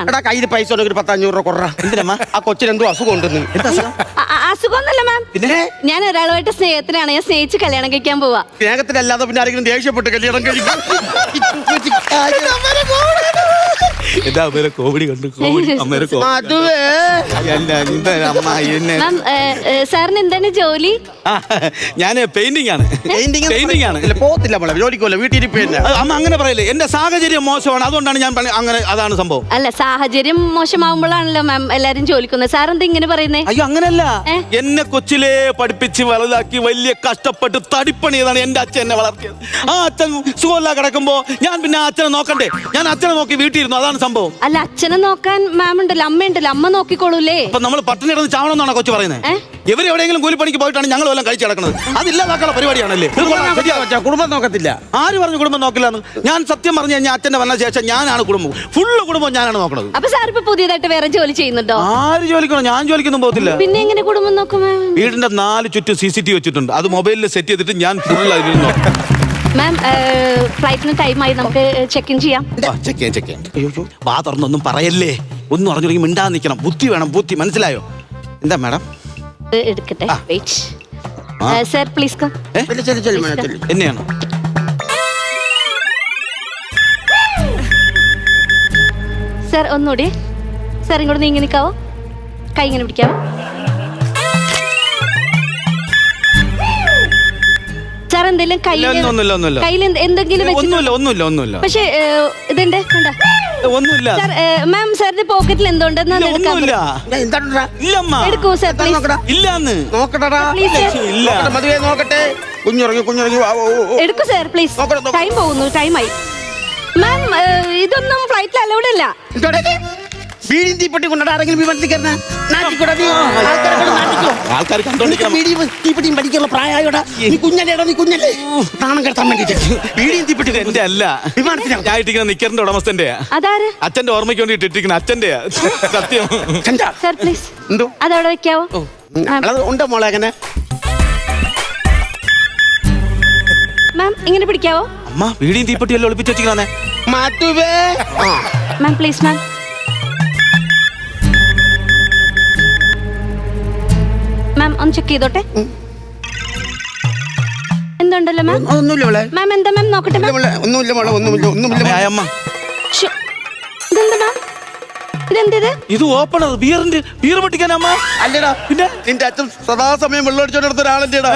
എടാ, കയ്യിൽ പൈസ ഉണ്ടെങ്കിൽ ഒരു 10-500 രൂപ കുറ. എന്തിനമ്മ? ആ കൊച്ചിന് എന്തോ അസുഖം ഉണ്ടെന്ന്. അസുഖമൊന്നുമല്ല മാം. പിന്നെ ഞാൻ ഒരാളുമായിട്ട് സ്നേഹത്തിലാണ്. ഞാൻ സ്നേഹിച്ച് കല്യാണം കഴിക്കാൻ പോവാ. സ്നേഹത്തിലല്ലാതെ പിന്നെ ആരെങ്കിലും ദേഷ്യപ്പെട്ട് കല്യാണം കഴിക്കും? എന്താ കോമഡി കണ്ടു. മാം, സാറിന് എന്താണ് ജോലി? ഞാൻ പെയിന്റിംഗ് ആണ്. പോകത്തില്ല മോളെ, ജോലിക്കല്ല, വീട്ടിൽ. അമ്മ അങ്ങനെ പറയില്ലേ. എന്റെ സാഹചര്യം മോശമാണ്, അതുകൊണ്ടാണ് ഞാൻ അങ്ങനെ. അതാണ് സംഭവം. അല്ല, സാഹചര്യം മോശമാകുമ്പോഴാണല്ലോ മാം എല്ലാരും ജോലിക്കുന്നത്. സാർ എന്താ ഇങ്ങനെ പറയുന്നേ? അയ്യോ, അങ്ങനല്ല. എന്നെ കൊച്ചിലെ പഠിപ്പിച്ച് വലുതാക്കി വലിയ കഷ്ടപ്പെട്ട് തടിപ്പണിയതാണ് എന്റെ അച്ഛൻ എന്നെ വളർത്തിയത്. ആ അച്ഛൻ സുഖമില്ല കിടക്കുമ്പോ ഞാൻ പിന്നെ ആ അച്ഛനെ നോക്കണ്ടേ. ഞാൻ അച്ഛനെ നോക്കി വീട്ടിലിരുന്നു. അതാണ് സംഭവം. അല്ല, അച്ഛനെ നോക്കാൻ മാം ഉണ്ടല്ലോ, അമ്മയുണ്ടല്ലോ, അമ്മ നോക്കിക്കോളൂലേ. അപ്പൊ നമ്മൾ പട്ടിണി കിടന്ന് ചാവണമെന്നാണ് കൊച്ചു പറയുന്നത്. ഇവർ എവിടെയെങ്കിലും കൂലിപ്പണിക്ക് പോയിട്ടാണ് ഞങ്ങൾ എല്ലാം കഴിച്ചു കിടക്കുന്നത്. അതില്ലാതാക്കാനുള്ള പരിപാടിയാണല്ലേ. കുടുംബം നോക്കത്തില്ല. ആര് പറഞ്ഞു കുടുംബം നോക്കില്ല? ഞാൻ സത്യം പറഞ്ഞു കഴിഞ്ഞാൽ അച്ഛന്റെ വന്ന ശേഷം ഞാനാണ് കുടുംബം, ഫുള്ള് കുടുംബം ഞാനാണ് നോക്കുന്നത്. അപ്പൊ സാർ ഇപ്പൊ പുതിയതായിട്ട് വേറെ ജോലി ചെയ്യുന്നുണ്ടോ? ആര് ജോലിക്കണോ? ഞാൻ ജോലിക്കൊന്നും പോകത്തില്ല. പിന്നെ എങ്ങനെ കുടുംബം നോക്കും? വീടിന്റെ 4 ചുറ്റും CCTV വെച്ചിട്ടുണ്ട്. അത് മൊബൈലിൽ സെറ്റ് ചെയ്തിട്ട് ഞാൻ ഫുൾ അതിൽ നോക്കും. മാം, ഫ്ലൈറ്റിന് ടൈമായി, നമുക്ക് ചെക്ക് ഇൻ ചെയ്യാം. ചെക്ക് ചെയ്യാം. വാ തുറന്നൊന്നും പറയല്ലേ. ഒന്നും അറിഞ്ഞില്ലെങ്കിൽ മിണ്ടാ നിൽക്കണം. ബുദ്ധി വേണം, ബുദ്ധി. മനസ്സിലായോ? എന്താ മാഡം? എടുക്കട്ടെ, വെയിറ്റ്. Sir please come. എന്നെയാണോ? സർ ഒന്നുകൂടി. സർ ഇങ്ങോട്ട് നീങ്ങി നിൽക്കാവോ? കൈ ഇങ്ങനെ പിടിക്കാവോ? സാർ എന്തെങ്കിലും ഒന്നുമില്ല. കയ്യിൽ എന്തെങ്കിലും ഒന്നുമില്ല. പക്ഷേ ഇതുണ്ട് കണ്ട ഒന്നുമില്ല. സാർ മാം സാറിന്റെ പോക്കറ്റിൽ എന്തുണ്ടെന്ന് ഒന്നുമില്ല. എന്താണ്ടാ ഇല്ലമ്മ. എടുക്കൂ സാർ പ്ലീസ്. ഇല്ലാന്ന്. നോക്കട്ടെടാ Please, sir. ഇല്ല. മതിയെ നോക്കട്ടെ. കുഞ്ഞുറങ്ങി എടുക്കൂ സാർ പ്ലീസ്. ടൈം പോകുന്നു, ടൈമായി. മാം ഇതൊന്നും ഫ്ലൈറ്റിൽ അലൗഡ് അല്ല. വീടിൻ തീപ്പെട്ടി കൊണ്ടാ ആരെങ്കിലും വിമാനത്തിൽ കയറുന്ന നാട്ടിക്കൂടാ നീ ആൾക്കാർ കണ്ടോണ്ടിരിക്കണം. വീടിയും തീപ്പെട്ടിയും പഠിക്കാനുള്ള പ്രായമായോടാ നീ കുഞ്ഞല്ലേടാ നീ കുഞ്ഞല്ലേ നാണം കെടുത്താൻ വേണ്ടിട്ട് വീടിയും തീപ്പെട്ടി എന്റെ അല്ല, വിമാനത്തിനാ ഞാൻ ഇട്ടിരിക്കുന്ന നിക്കറിന്റെ ഉടമസ്ഥന്റെയാ. അതാര്? അച്ഛന്റെ ഓർമ്മയ്ക്ക് വേണ്ടി ഇട്ടിരിക്കുന്ന അച്ഛന്റെയാ. സത്യം. സാർ പ്ലീസ് എന്തോ അതവിടെ വെക്കാവോ? ഉണ്ട് മോളെ അങ്ങനെ മാം ഇങ്ങനെ പിടിക്കാവോ? അമ്മ വീടിയും തീപ്പെട്ടിയല്ലോ ഒളിപ്പിച്ച് വെച്ചിരിക്കുന്നേ. മാറ്റുവേ മാം പ്ലീസ് മാം. മാം ഒന്ന് ചെക്ക് ചെയ്തോട്ടെ. എന്തുണ്ടല്ലോ മാം? ഒന്നുമില്ല മോളെ മാം എന്താ മാം നോക്കട്ടെ മാം. ഒന്നുമില്ല മോളെ ഒന്നുമില്ല അമ്മ ശ്ശോ. ഇതെന്താ മാം? ഇതെന്തിത്? ഇത് ഓപ്പണർ ബീർ പൊട്ടിക്കാനമ്മ. അല്ലടാ പിന്നെ നിന്റെ അച്ഛൻ സദാസമയം വെള്ളം അടിച്ചോണ്ടെടുത്ത ഒരാളല്ലേടാ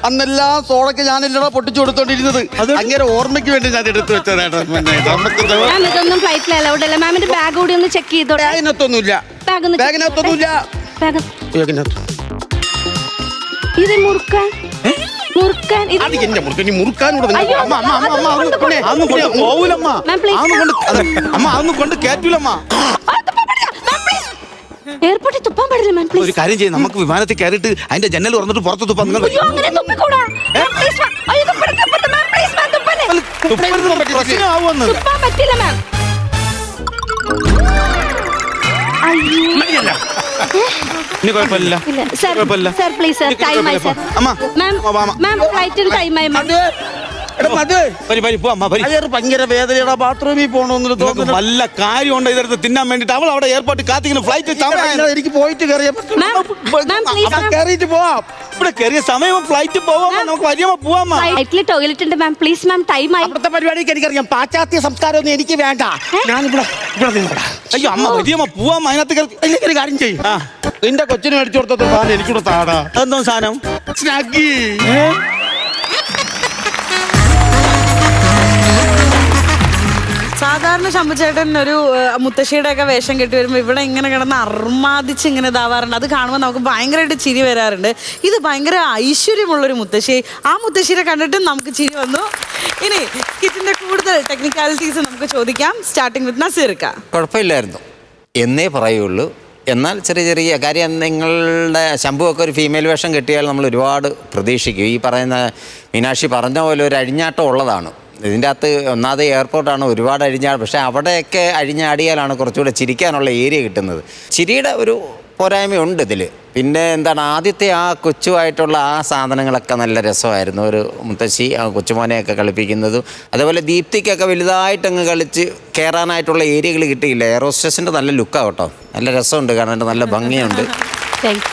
അന്നെല്ലാം സോളൊക്കെ ഞാനല്ലടാ പൊട്ടിച്ചു കൊടുത്തോണ്ടിരുന്നത് അങ്ങനെ ഓർമ്മയ്ക്ക് വേണ്ടി ഞാൻ എടുത്തു വെച്ചതാ. മാം ഇതൊന്നും ഫ്ലൈറ്റിൽ അലൗഡ് അല്ല. മാമിന്റെ ബാഗ് കൂടി ഒന്ന് ചെക്ക് ചെയ്തോട്ടെ. ബാഗിനകത്തൊന്നുമില്ല ബാഗ് ഒന്ന് ബാഗിനകത്തൊന്നുമില്ല ബാഗിനകത്ത് ഇത് മുറുക്കാൻ ഇത് അത് എന്റെ മുറുക്കൻ നീ മുറുക്കാനൂടെ അയ്യോ, അതൊന്നും കൊണ്ട് പോവൂലമ്മ. Ma'am please. അമ്മ അതൊന്നും കൊണ്ട് കേറ്റൂലമ്മ. എയർപോർട്ടിൽ തുപ്പാൻ പാടില്ല മാം ഒരു പ്ലീസ്. കാര്യം ചെയ്യും, നമുക്ക് വിമാനത്തിൽ കയറിയിട്ട് അതിന്റെ ജനൽ തുറന്നിട്ട് പുറത്ത് തുപ്പാൻ. നിങ്ങൾ അയ്യോ അങ്ങനെ തുപ്പിക്കൂടാ. മാം പ്ലീസ് മാം. അയ്യോ തുപ്പരുത് മാം പ്ലീസ് മാം തുപ്പല്ലേ. പ്രശ്നമാവുമെന്ന്. തുപ്പാൻ പറ്റില്ല മാം. അയ്യോ ഇനി കുഴപ്പമില്ല. ഇല്ല സർ കുഴപ്പമില്ല. സർ പ്ലീസ് സർ ടൈമായി സർ. അമ്മ മാം മാം ഫ്ലൈറ്റിൽ ടൈമായി മാം. ഭയങ്കര വേദനയുടെ ബാത്റൂമിൽ പോകണമെന്ന് തോന്നുന്നു വല്ല കാര്യമുണ്ടോ ഇതെടുത്ത് തിന്നാൻ വേണ്ടിട്ട്? അവൾ അവിടെ എയർപോർട്ടിൽ കാത്തിങ്ങനെ ഫ്ലൈറ്റ് എനിക്ക് പോയിട്ട് കയറിയാ മാം മാം പ്ലീസ് മാം. കയറിയിട്ട് പോവാം ഇവിടെ കയറിയ സമയം ഫ്ലൈറ്റ് പോവാം. നമുക്ക് വരികയോ പോവാം. ഫ്ലൈറ്റിൽ ടോയ്ലറ്റ് ഉണ്ട് മാം പ്ലീസ് മാം ടൈമായി. അവിടുത്തെ പരിപാടിക്ക് എനിക്കറിയാം പാശ്ചാത്യ സംസ്കാരമൊന്നും എനിക്ക് വേണ്ട ഞാനിവിടെ നിന്നോടാ അയ്യോ അമ്മ വരികയോ പോവാം. അതിനകത്ത് എനിക്കൊരു കാര്യം ചെയ്യും നിന്റെ കൊച്ചിന് മേടിച്ചു കൊടുത്ത സാധനം എനിക്കൂടെ താടാ. എന്തോ സാധനം? സ്നാഗി സാധാരണ ശംഭുചേട്ടൻ ഒരു മുത്തശ്ശിയുടെ ഒക്കെ വേഷം കെട്ടി വരുമ്പോൾ ഇവിടെ ഇങ്ങനെ കിടന്ന് അർമാദിച്ച് ഇങ്ങനെ ഇതാവാറുണ്ട്. അത് കാണുമ്പോൾ നമുക്ക് ഭയങ്കരമായിട്ട് ചിരി വരാറുണ്ട്. ഇത് ഭയങ്കര ഐശ്വര്യമുള്ളൊരു മുത്തശ്ശി. ആ മുത്തശ്ശിയെ കണ്ടിട്ടും നമുക്ക് ചിരി വന്നു. ഇനി കിറ്റിന്റെ കൂടുതൽ ടെക്നിക്കാലിറ്റീസ് നമുക്ക് ചോദിക്കാം. സ്റ്റാർട്ടിങ് വിത്ത് നസീർക്ക. കുഴപ്പമില്ലായിരുന്നു എന്നേ പറയുള്ളൂ. എന്നാൽ ചെറിയ ചെറിയ കാര്യം, നിങ്ങളുടെ ശംഭുവൊക്കെ ഒരു ഫീമെയിൽ വേഷം കെട്ടിയാൽ നമ്മൾ ഒരുപാട് പ്രതീക്ഷിക്കും. ഈ പറയുന്ന മീനാക്ഷി പറഞ്ഞ പോലെ ഒരു അഴിഞ്ഞാട്ടം ഉള്ളതാണ് ഇതിൻ്റെ അകത്ത്. ഒന്നാമത് എയർപോർട്ടാണ്, ഒരുപാട് അഴിഞ്ഞാട്. പക്ഷേ അവിടെയൊക്കെ അഴിഞ്ഞാടിയാലാണ് കുറച്ചുകൂടെ ചിരിക്കാനുള്ള ഏരിയ കിട്ടുന്നത്. ചിരിയുടെ ഒരു പോരായ്മയുണ്ട് ഇതിൽ. പിന്നെ എന്താണ്, ആദ്യത്തെ ആ കൊച്ചുമായിട്ടുള്ള ആ സാധനങ്ങളൊക്കെ നല്ല രസമായിരുന്നു. ഒരു മുത്തശ്ശി ആ കൊച്ചുമോനെയൊക്കെ കളിപ്പിക്കുന്നതും, അതേപോലെ ദീപ്തിക്കൊക്കെ വലുതായിട്ടങ്ങ് കളിച്ച് കയറാനായിട്ടുള്ള ഏരിയകൾ കിട്ടിയില്ല. എയറോസ്റ്റേഴ്സിൻ്റെ നല്ല ലുക്കാണ് കേട്ടോ, നല്ല രസമുണ്ട് കാണാൻ, നല്ല ഭംഗിയുണ്ട്,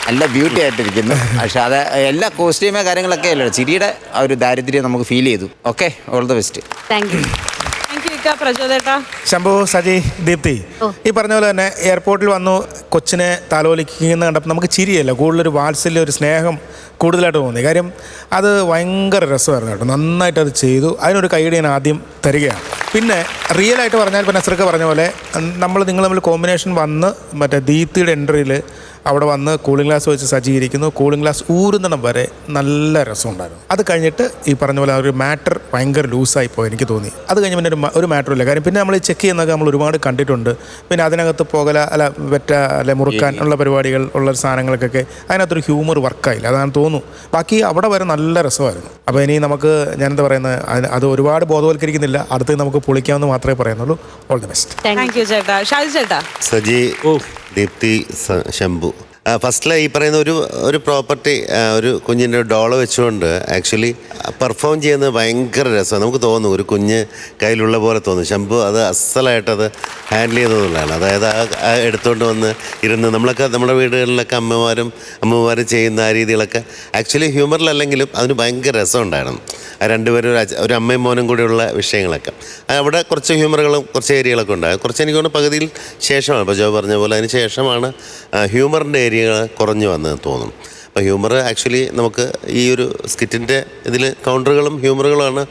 നല്ല ബ്യൂട്ടി ആയിട്ടിരിക്കുന്നു. പക്ഷെ അത് എല്ലാ കോസ്റ്റ്യൂമേ കാര്യങ്ങളൊക്കെ അല്ലേ, ചിരിയുടെ ആ ഒരു ദാരിദ്ര്യം നമുക്ക് ഫീൽ ചെയ്തു. Okay, all the best. Thank you. Shambhu, Saji, Deepti, ഈ പറഞ്ഞ പോലെ തന്നെ എയർപോർട്ടിൽ വന്നു കൊച്ചിനെ താലോലിക്കുന്ന കണ്ടപ്പോൾ നമുക്ക് ചിരിയല്ല, കൂടുതലൊരു വാത്സല്യം, ഒരു സ്നേഹം കൂടുതലായിട്ട് തോന്നി. കാര്യം അത് ഭയങ്കര രസമായിരുന്നു കേട്ടോ, നന്നായിട്ട് അത് ചെയ്തു. അതിനൊരു കൈയടി ഞാൻ ആദ്യം തരികയാണ്. പിന്നെ റിയലായിട്ട് പറഞ്ഞാൽ ഇപ്പോൾ നസ്രക്ക പറഞ്ഞ പോലെ നിങ്ങൾ തമ്മിൽ കോമ്പിനേഷൻ വന്ന് മറ്റേ ദീപ്തിയുടെ എൻട്രിയിൽ അവിടെ വന്ന് കൂളിംഗ് ഗ്ലാസ് വെച്ച് സജ്ജീകരിക്കുന്നു. കൂളിംഗ് ഗ്ലാസ് ഊരുന്നിടം വരെ നല്ല രസമുണ്ടായിരുന്നു. അത് കഴിഞ്ഞിട്ട് ഈ പറഞ്ഞ പോലെ ഒരു മാറ്റർ ഭയങ്കര ലൂസായി പോയി എനിക്ക് തോന്നി. അത് കഴിഞ്ഞ് പിന്നെ ഒരു മാറ്ററില്ല. കാര്യം പിന്നെ നമ്മൾ ചെക്ക് ചെയ്യുന്നതൊക്കെ നമ്മൾ ഒരുപാട് കണ്ടിട്ടുണ്ട്. പിന്നെ അതിനകത്ത് വെറ്റ അല്ലെ മുറുക്കാൻ ഉള്ള പരിപാടികൾ ഉള്ള സാധനങ്ങൾക്കൊക്കെ അതിനകത്തൊരു ഹ്യൂമർ വർക്കായില്ല, അതാണ് തോന്നുന്നു. ബാക്കി അവിടെ വരെ നല്ല രസമായിരുന്നു. അപ്പോൾ ഇനി നമുക്ക് ഞാനെന്താ പറയുന്നത്, അത് ഒരുപാട് ബോധവൽക്കരിക്കുന്നില്ല, അടുത്ത് നമുക്ക് പൊളിക്കാമെന്ന് മാത്രമേ പറയുന്നുള്ളൂ. All the best. Thank you ചേട്ടാ. ഷാജി ചേട്ടാ. സജി, ദീപ്തി, ശംഭു, ഫസ്റ്റിൽ ഈ പറയുന്ന ഒരു പ്രോപ്പർട്ടി, ഒരു കുഞ്ഞിൻ്റെ ഡോള് വെച്ചുകൊണ്ട് ആക്ച്വലി പെർഫോം ചെയ്യുന്നത് ഭയങ്കര രസമാണ്. നമുക്ക് തോന്നും ഒരു കുഞ്ഞ് കയ്യിലുള്ള പോലെ തോന്നും. ശംഭു അത് അസലായിട്ടത് ഹാൻഡിൽ ചെയ്തതെന്നുള്ളതാണ്. അതായത് ആ എടുത്തുകൊണ്ട് വന്ന് ഇരുന്ന് നമ്മളൊക്കെ നമ്മുടെ വീടുകളിലൊക്കെ അമ്മമാരും ചെയ്യുന്ന ആ രീതികളൊക്കെ ആക്ച്വലി ഹ്യൂമറിലല്ലെങ്കിലും അതിന് ഭയങ്കര രസമുണ്ടായിരുന്നു. ആ രണ്ടുപേരും ഒരു അമ്മയും മോനും കൂടിയുള്ള വിഷയങ്ങളൊക്കെ അവിടെ കുറച്ച് ഹ്യൂമറുകളും കുറച്ച് ഏരിയകളൊക്കെ ഉണ്ടാകും. കുറച്ച് എനിക്ക് തോന്നുന്നു പകുതിയിൽ ശേഷമാണ്, ഇപ്പോൾ ജോ പറഞ്ഞ പോലെ അതിന് ശേഷമാണ് ഹ്യൂമറിൻ്റെ ഏരിയകൾ കുറഞ്ഞു വന്നതെന്ന് തോന്നുന്നു. അപ്പോൾ ഹ്യൂമർ ആക്ച്വലി നമുക്ക് ഈ ഒരു സ്കിറ്റിൻ്റെ ഇതിൽ കൗണ്ടറുകളും ഹ്യൂമറുകളുമാണ്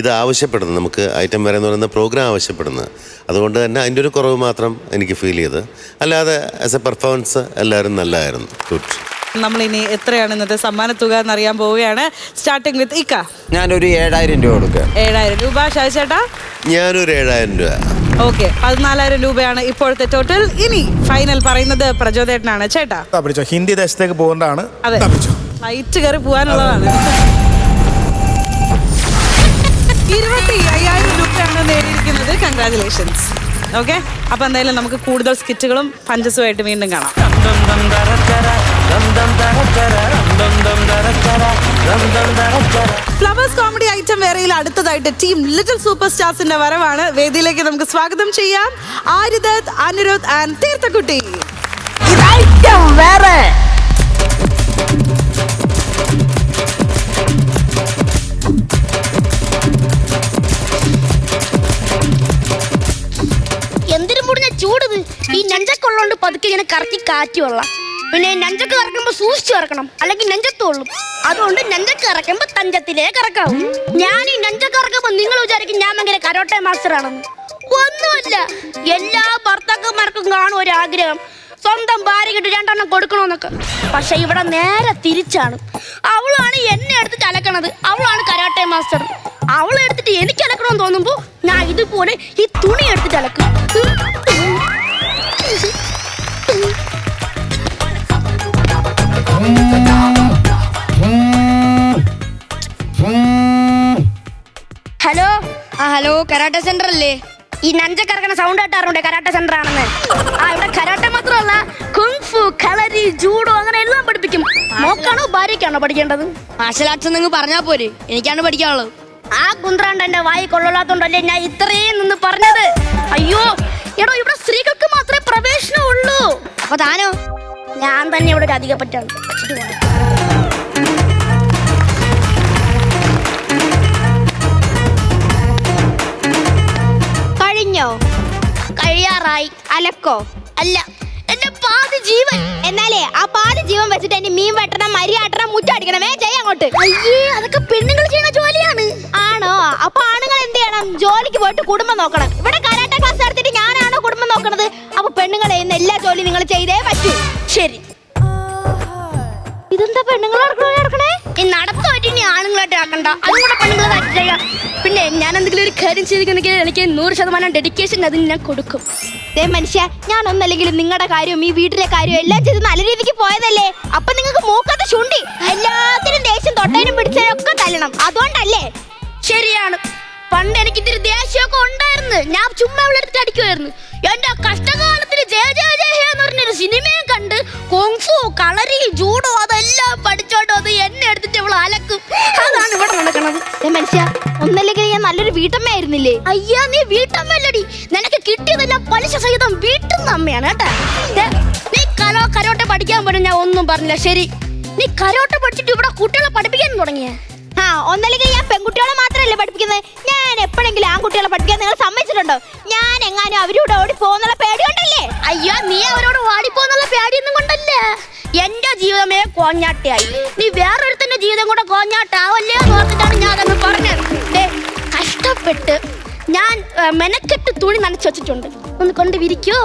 ഇത് ആവശ്യപ്പെടുന്നത്. നമുക്ക് ഐറ്റം വരെ എന്ന് പറയുന്ന പ്രോഗ്രാം ആവശ്യപ്പെടുന്നത്. അതുകൊണ്ട് തന്നെ അതിൻ്റെ ഒരു കുറവ് മാത്രം എനിക്ക് ഫീൽ ചെയ്ത്. അല്ലാതെ ആസ് എ പെർഫോമൻസ് എല്ലാവരും നല്ലതായിരുന്നു. ഗുഡ്. നമ്മളിനി എത്രയാണ് ഇന്നത്തെ സമ്മാനത്തുക എന്നറിയാൻ പോവുകയാണ്. സ്റ്റാർട്ടിങ് വിത്ത് ഇക്ക. ഞാനൊരു 7000 രൂപ കൊടുക്കുക. 7000 രൂപ. ഷാജി ചേട്ടാ? ഞാനൊരു 7000 രൂപ. ഓക്കെ, 14000 രൂപയാണ് ഇപ്പോഴത്തെ ടോട്ടൽ. ഇനി ഫൈനൽ പറയുന്നത് പ്രചോദേട്ടനാണ്. ചേട്ടാ? ഹിന്ദി ദേശത്തേക്ക് പോകേണ്ടതാണ്. അതെ, ഫ്ലൈറ്റ് കയറി പോകാനുള്ളതാണ്. 25,000 രൂപയാണ് നേടിയിരിക്കുന്നത്. കൺഗ്രാറ്റുലേഷൻസ്. ഓക്കെ, അപ്പൊ എന്തായാലും നമുക്ക് കൂടുതൽ സ്കിറ്റുകളും പഞ്ചസുമായിട്ട് വീണ്ടും കാണാം. ഫ്ലവേഴ്സ് കോമഡി ഐറ്റം വേറെയിൽ അടുത്തതായിട്ട് ടീം ലിറ്റിൽ സൂപ്പർ സ്റ്റാർസിന്റെ വരവാണ്. വേദിയിലേക്ക് നമുക്ക് സ്വാഗതം ചെയ്യാം ആര്യദത്ത്, അനിരുദ്ധ് ആൻഡ് തീർത്ഥക്കുട്ടി. എന്തിനു മുടിഞ്ഞ ചൂടിത്. ഈ നെഞ്ചക്കുള്ളോണ്ട് പതുക്കെ ഇങ്ങനെ കറക്കി കാറ്റ് കൊള്ളാം. പിന്നെ നെഞ്ചക്ക് കറക്കുമ്പോ സൂക്ഷിച്ചു കറക്കണം, അല്ലെങ്കിൽ നെഞ്ചത്തോളും. അതുകൊണ്ട് നെഞ്ചക്ക് കറക്കുമ്പോ തഞ്ചത്തിലേ കറക്കാവും. ഞാൻ ഈ നെഞ്ചക്ക് കറക്കുമ്പോ നിങ്ങൾ വിചാരിക്കും ഞാൻ ഭയങ്കര കരോട്ടെ മാസ്റ്റർ ആണെന്ന്. ഒന്നുമല്ല, എല്ലാ ഭർത്താക്കന്മാർക്കും കാണും ഒരു ആഗ്രഹം, സ്വന്തം ഭാര്യയ്ക്കിട്ട് 2 എണ്ണം കൊടുക്കണമെന്നൊക്കെ. പക്ഷെ ഇവിടെ നേരെ തിരിച്ചാണ്. അവളാണ് എന്നെ എടുത്തിട്ട് അലക്കണത്, അവളാണ് കരാട്ടെ മാസ്റ്റർ. അവളെ എടുത്തിട്ട് എനിക്ക് അലക്കണമെന്ന് തോന്നുമ്പോ ഞാൻ ഇതുപോലെ ഈ തുണി എടുത്തിട്ട് അലക്കും. ഹലോ. ഹലോ, കരാട്ടെ സെന്റർ അല്ലേ? ഈ നഞ്ചക്കറക്കണ സൗണ്ട് കേട്ടാറുണ്ട് കരാട്ടെ സെന്റർ ആണെന്ന്. ഇവിടെ കരാട്ടെ മാത്രമല്ല, കുങ്ഫു, കളരി, ജൂഡോ അങ്ങനെ എല്ലാം പഠിപ്പിക്കും. മോക്കാണോ ഭാര്യയ്ക്കാണോ പഠിക്കേണ്ടത്? മാർഷൽ ആർട്സ് നിങ്ങൾ പറഞ്ഞാ പോരെ, എനിക്കാണ് പഠിക്കാനുള്ളത്. ആ കുന്ത്രാണ്ട് എന്റെ വായി കൊള്ളാത്തോണ്ടല്ലേ ഞാൻ ഇത്രയും നിന്ന് പറഞ്ഞത്. അയ്യോ എടോ, ഇവിടെ സ്ത്രീകൾക്ക് മാത്രമേ പ്രവേശനം ഉള്ളൂ. അപ്പൊ താനോ? ഞാൻ തന്നെ ഇവിടെ ഒരു അധിക പറ്റാണ്. കഴിഞ്ഞോ? കഴിയാറായി. അലക്കോ? അല്ല, എന്റെ പാതി ജീവൻ. എന്നാലേ ആ പാതി ജീവൻ വെച്ചിട്ട് എന്റെ മീൻ വെട്ടണം, മരി ആട്ടണം, മുറ്റടിക്കണമേ ചെയ്യാൻ അങ്ങോട്ട്. അയ്യേ, അതൊക്കെ പെണ്ണുങ്ങൾ ചെയ്യുന്ന ജോലിയാണ്. ആണോ? അപ്പൊ ആണുങ്ങൾ എന്ത് ചെയ്യണം? ജോലിക്ക് പോയിട്ട് കുടുംബം നോക്കണം. ഇവിടെ കരാട്ടെ ക്ലാസ് നടത്തിയിട്ട് ഞാനാണോ കുടുംബം നോക്കണത്? അപ്പൊ പെണ്ണുങ്ങൾ ചെയ്യുന്ന എല്ലാ ജോലിയും നിങ്ങൾ ചെയ്തേ പറ്റൂ. ശരി. ഇതെന്താ പെണ്ണുങ്ങൾ നടക്കണേ? ഈ നടത്തുമായിട്ട് ഇനി ആണുങ്ങളായിട്ട് ആക്കണ്ട, അതും കൂടെ പെണ്ണുങ്ങൾ ചെയ്യാം. പിന്നെ ഞാൻ എന്തെങ്കിലും ഒരു കാര്യം ചെയ്തിട്ടുണ്ടെങ്കിൽ എനിക്ക് 100% ഡെഡിക്കേഷൻ അതിന് ഞാൻ കൊടുക്കും. മനുഷ്യ, ഞാൻ ഒന്നല്ലെങ്കിലും നിങ്ങളുടെ കാര്യവും ഈ വീട്ടിലെ കാര്യവും എല്ലാം ചെയ്ത് നല്ല രീതിക്ക് പോയതല്ലേ? അപ്പൊ നിങ്ങൾക്ക് മൂക്കത്ത് ചുണ്ടി എല്ലാത്തിനും ദേഷ്യം തൊട്ടതിനും പിടിച്ചതിനും ഒക്കെ തല്ലണം, അതുകൊണ്ടല്ലേ? ശരിയാണ്. പണ്ട് എനിക്ക് ഇത്തിരി ദേഷ്യമൊക്കെ ഉണ്ടായിരുന്നു. ഞാൻ ചുമ്മാ അവളെടുത്തിട്ട് അടിക്കുമായിരുന്നു. എന്റെ കഷ്ടകാലത്തിന് ജയ ജയ ജയ എന്ന് പറഞ്ഞൊരു സിനിമയും കണ്ട് കുങ്ഫു, കളരി, ജൂഡോ അതെല്ലാം പഠിച്ചോട്ടോ അത് എന്നെ എടുത്തിട്ട് അവൾ അലക്കും. അതാണ് ഇവിടെ നടക്കണത്. മനുഷ്യ, ഒന്നല്ലെങ്കിൽ ഞാൻ നല്ലൊരു വീട്ടമ്മയായിരുന്നില്ലേ? അയ്യാ, നീ വീട്ടമ്മല്ലടി. നിനക്ക് കിട്ടിയതെല്ലാം പലിശ സഹിതം വീട്ടുന്ന അമ്മയാണ് കേട്ടാ. നീ കരോട്ടെ പഠിക്കാൻ പോലും ഞാൻ ഒന്നും പറഞ്ഞില്ല. ശരി, നീ കരോട്ടെ പഠിച്ചിട്ട് ഇവിടെ കുട്ടികളെ പഠിപ്പിക്കാൻ തുടങ്ങിയ? ഒന്നല്ലെങ്കിൽ ഞാൻ പെൺകുട്ടികളെ മാത്രമല്ലേ പഠിപ്പിക്കുന്നത്. ഞാൻ എപ്പോഴെങ്കിലും ആൺകുട്ടികളെ പഠിപ്പിക്കാൻ നിങ്ങൾ സമ്മതിച്ചിട്ടുണ്ടോ? ഞാൻ എങ്ങാനും അവരോട് ഓടി പോകുന്നുള്ള പേടി കൊണ്ടല്ലേ? അയ്യോ, നീ അവരോട് ഓടിപ്പോന്നുള്ള പേടിയൊന്നും കൊണ്ടല്ല. എന്റെ ജീവിതമേ കോഞ്ഞാട്ടയായി. നീ വേറൊരുത്തന്റെ ജീവിതം കൂടെ കോഞ്ഞാട്ടാവല്ലേ എന്ന് ഓർത്തിട്ടാണ് ഞാൻ അതൊന്ന് പറഞ്ഞത്. കഷ്ടപ്പെട്ട് ഞാൻ മെനക്കെട്ട് തുണി നനച്ചു വെച്ചിട്ടുണ്ട്, ഒന്ന് കൊണ്ട് വിരിക്കോ?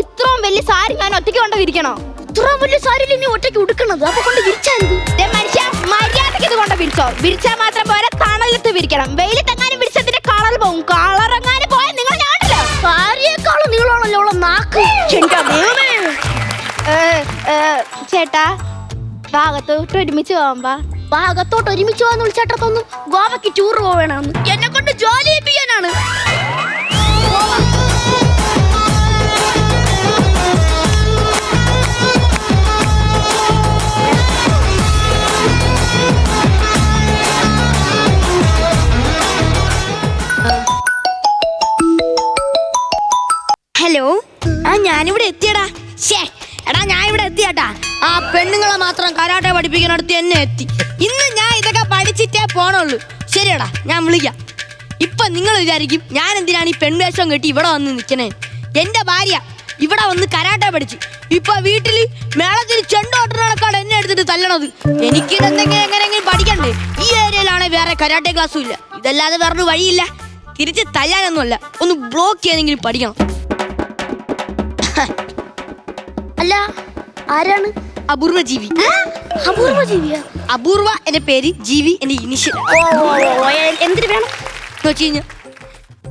ഇത്രയും വലിയ സാരി ഞാൻ ഒറ്റയ്ക്ക് കൊണ്ട് വിരിക്കണോ? ഇത്രയും വലിയ സാരിയിൽ ഇനി ഒറ്റയ്ക്ക് ഉടുക്കണത്, അപ്പൊ കൊണ്ട് വിരിച്ചാ മനുഷ്യ മര്യാദക്ക് ഇത് കൊണ്ട് വിരിച്ചോ. വിരിച്ചാൽ മാത്രം പോരാ, തണലത്ത് വിരിക്കണം. വെയിലത്തെങ്ങാനും വിരിച്ചതിന്റെ കളർ പോകും. കളറെങ്ങാനും പോയാൽ നിങ്ങൾ ഞാനല്ലോ സാരിയേക്കാളും നിങ്ങളാണല്ലോ ഉള്ള നാക്ക്. ചേട്ടാ, ഭാഗത്തോട്ട് ഒരുമിച്ച് പോകാമ്പാ. ഭാഗത്തോട്ട് ഒരുമിച്ച് പോകാന്ന് വിളിച്ചേട്ടാ തോന്നുന്നു ഗോവയ്ക്ക് ടൂർ പോവേണമെന്ന്. എന്നെ കൊണ്ട് ജോലി ചെയ്യിപ്പിക്കാനാണ്. ഹലോ, ഞാനിവിടെ എത്തിയടാ. എടാ, ഞാൻ ഇവിടെ എത്തിയാട്ടാ. ആ പെണ്ണുങ്ങളെ മാത്രം കരാട്ടെ പഠിപ്പിക്കുന്നിടത്ത് എന്നെ എത്തി. ഇന്ന് ഞാൻ ഇതൊക്കെ പഠിച്ചിട്ടേ പോണുള്ളൂ. ശരിയടാ, ഞാൻ വിളിക്കാം. ഇപ്പൊ നിങ്ങൾ വിചാരിക്കും ഞാൻ എന്തിനാണ് ഈ പെൺവേഷം കെട്ടി ഇവിടെ വന്ന് നിൽക്കണേ. എന്റെ ഭാര്യ ഇവിടെ വന്ന് കരാട്ടെ പഠിച്ച് ഇപ്പൊ വീട്ടില് മേളത്തിന് ചെണ്ടോട്ടനക്കാട് എന്നെ എടുത്തിട്ട് തല്ലണത്. എനിക്ക് എങ്ങനെയെങ്കിലും പഠിക്കണ്ടേ? ഈ ഏരിയയിലാണെ വേറെ കരാട്ടെ ക്ലാസ്സും ഇല്ല. ഇതല്ലാതെ വേറൊരു വഴിയില്ല. തിരിച്ച് തല്ലാനൊന്നുമല്ല, ഒന്ന് ബ്ലോക്ക് ചെയ്യാനെങ്കിലും പഠിക്കണം. അല്ല, ആരാണ്? അപൂർവ ജീവി. അപൂർവ ജീവിയാ? അപൂർവ എന്റെ പേര്, ജീവി എന്റെ ഇനിഷ്യൽ. എന്തിനു വേണം എന്ന് വെച്ച് കഴിഞ്ഞാൽ,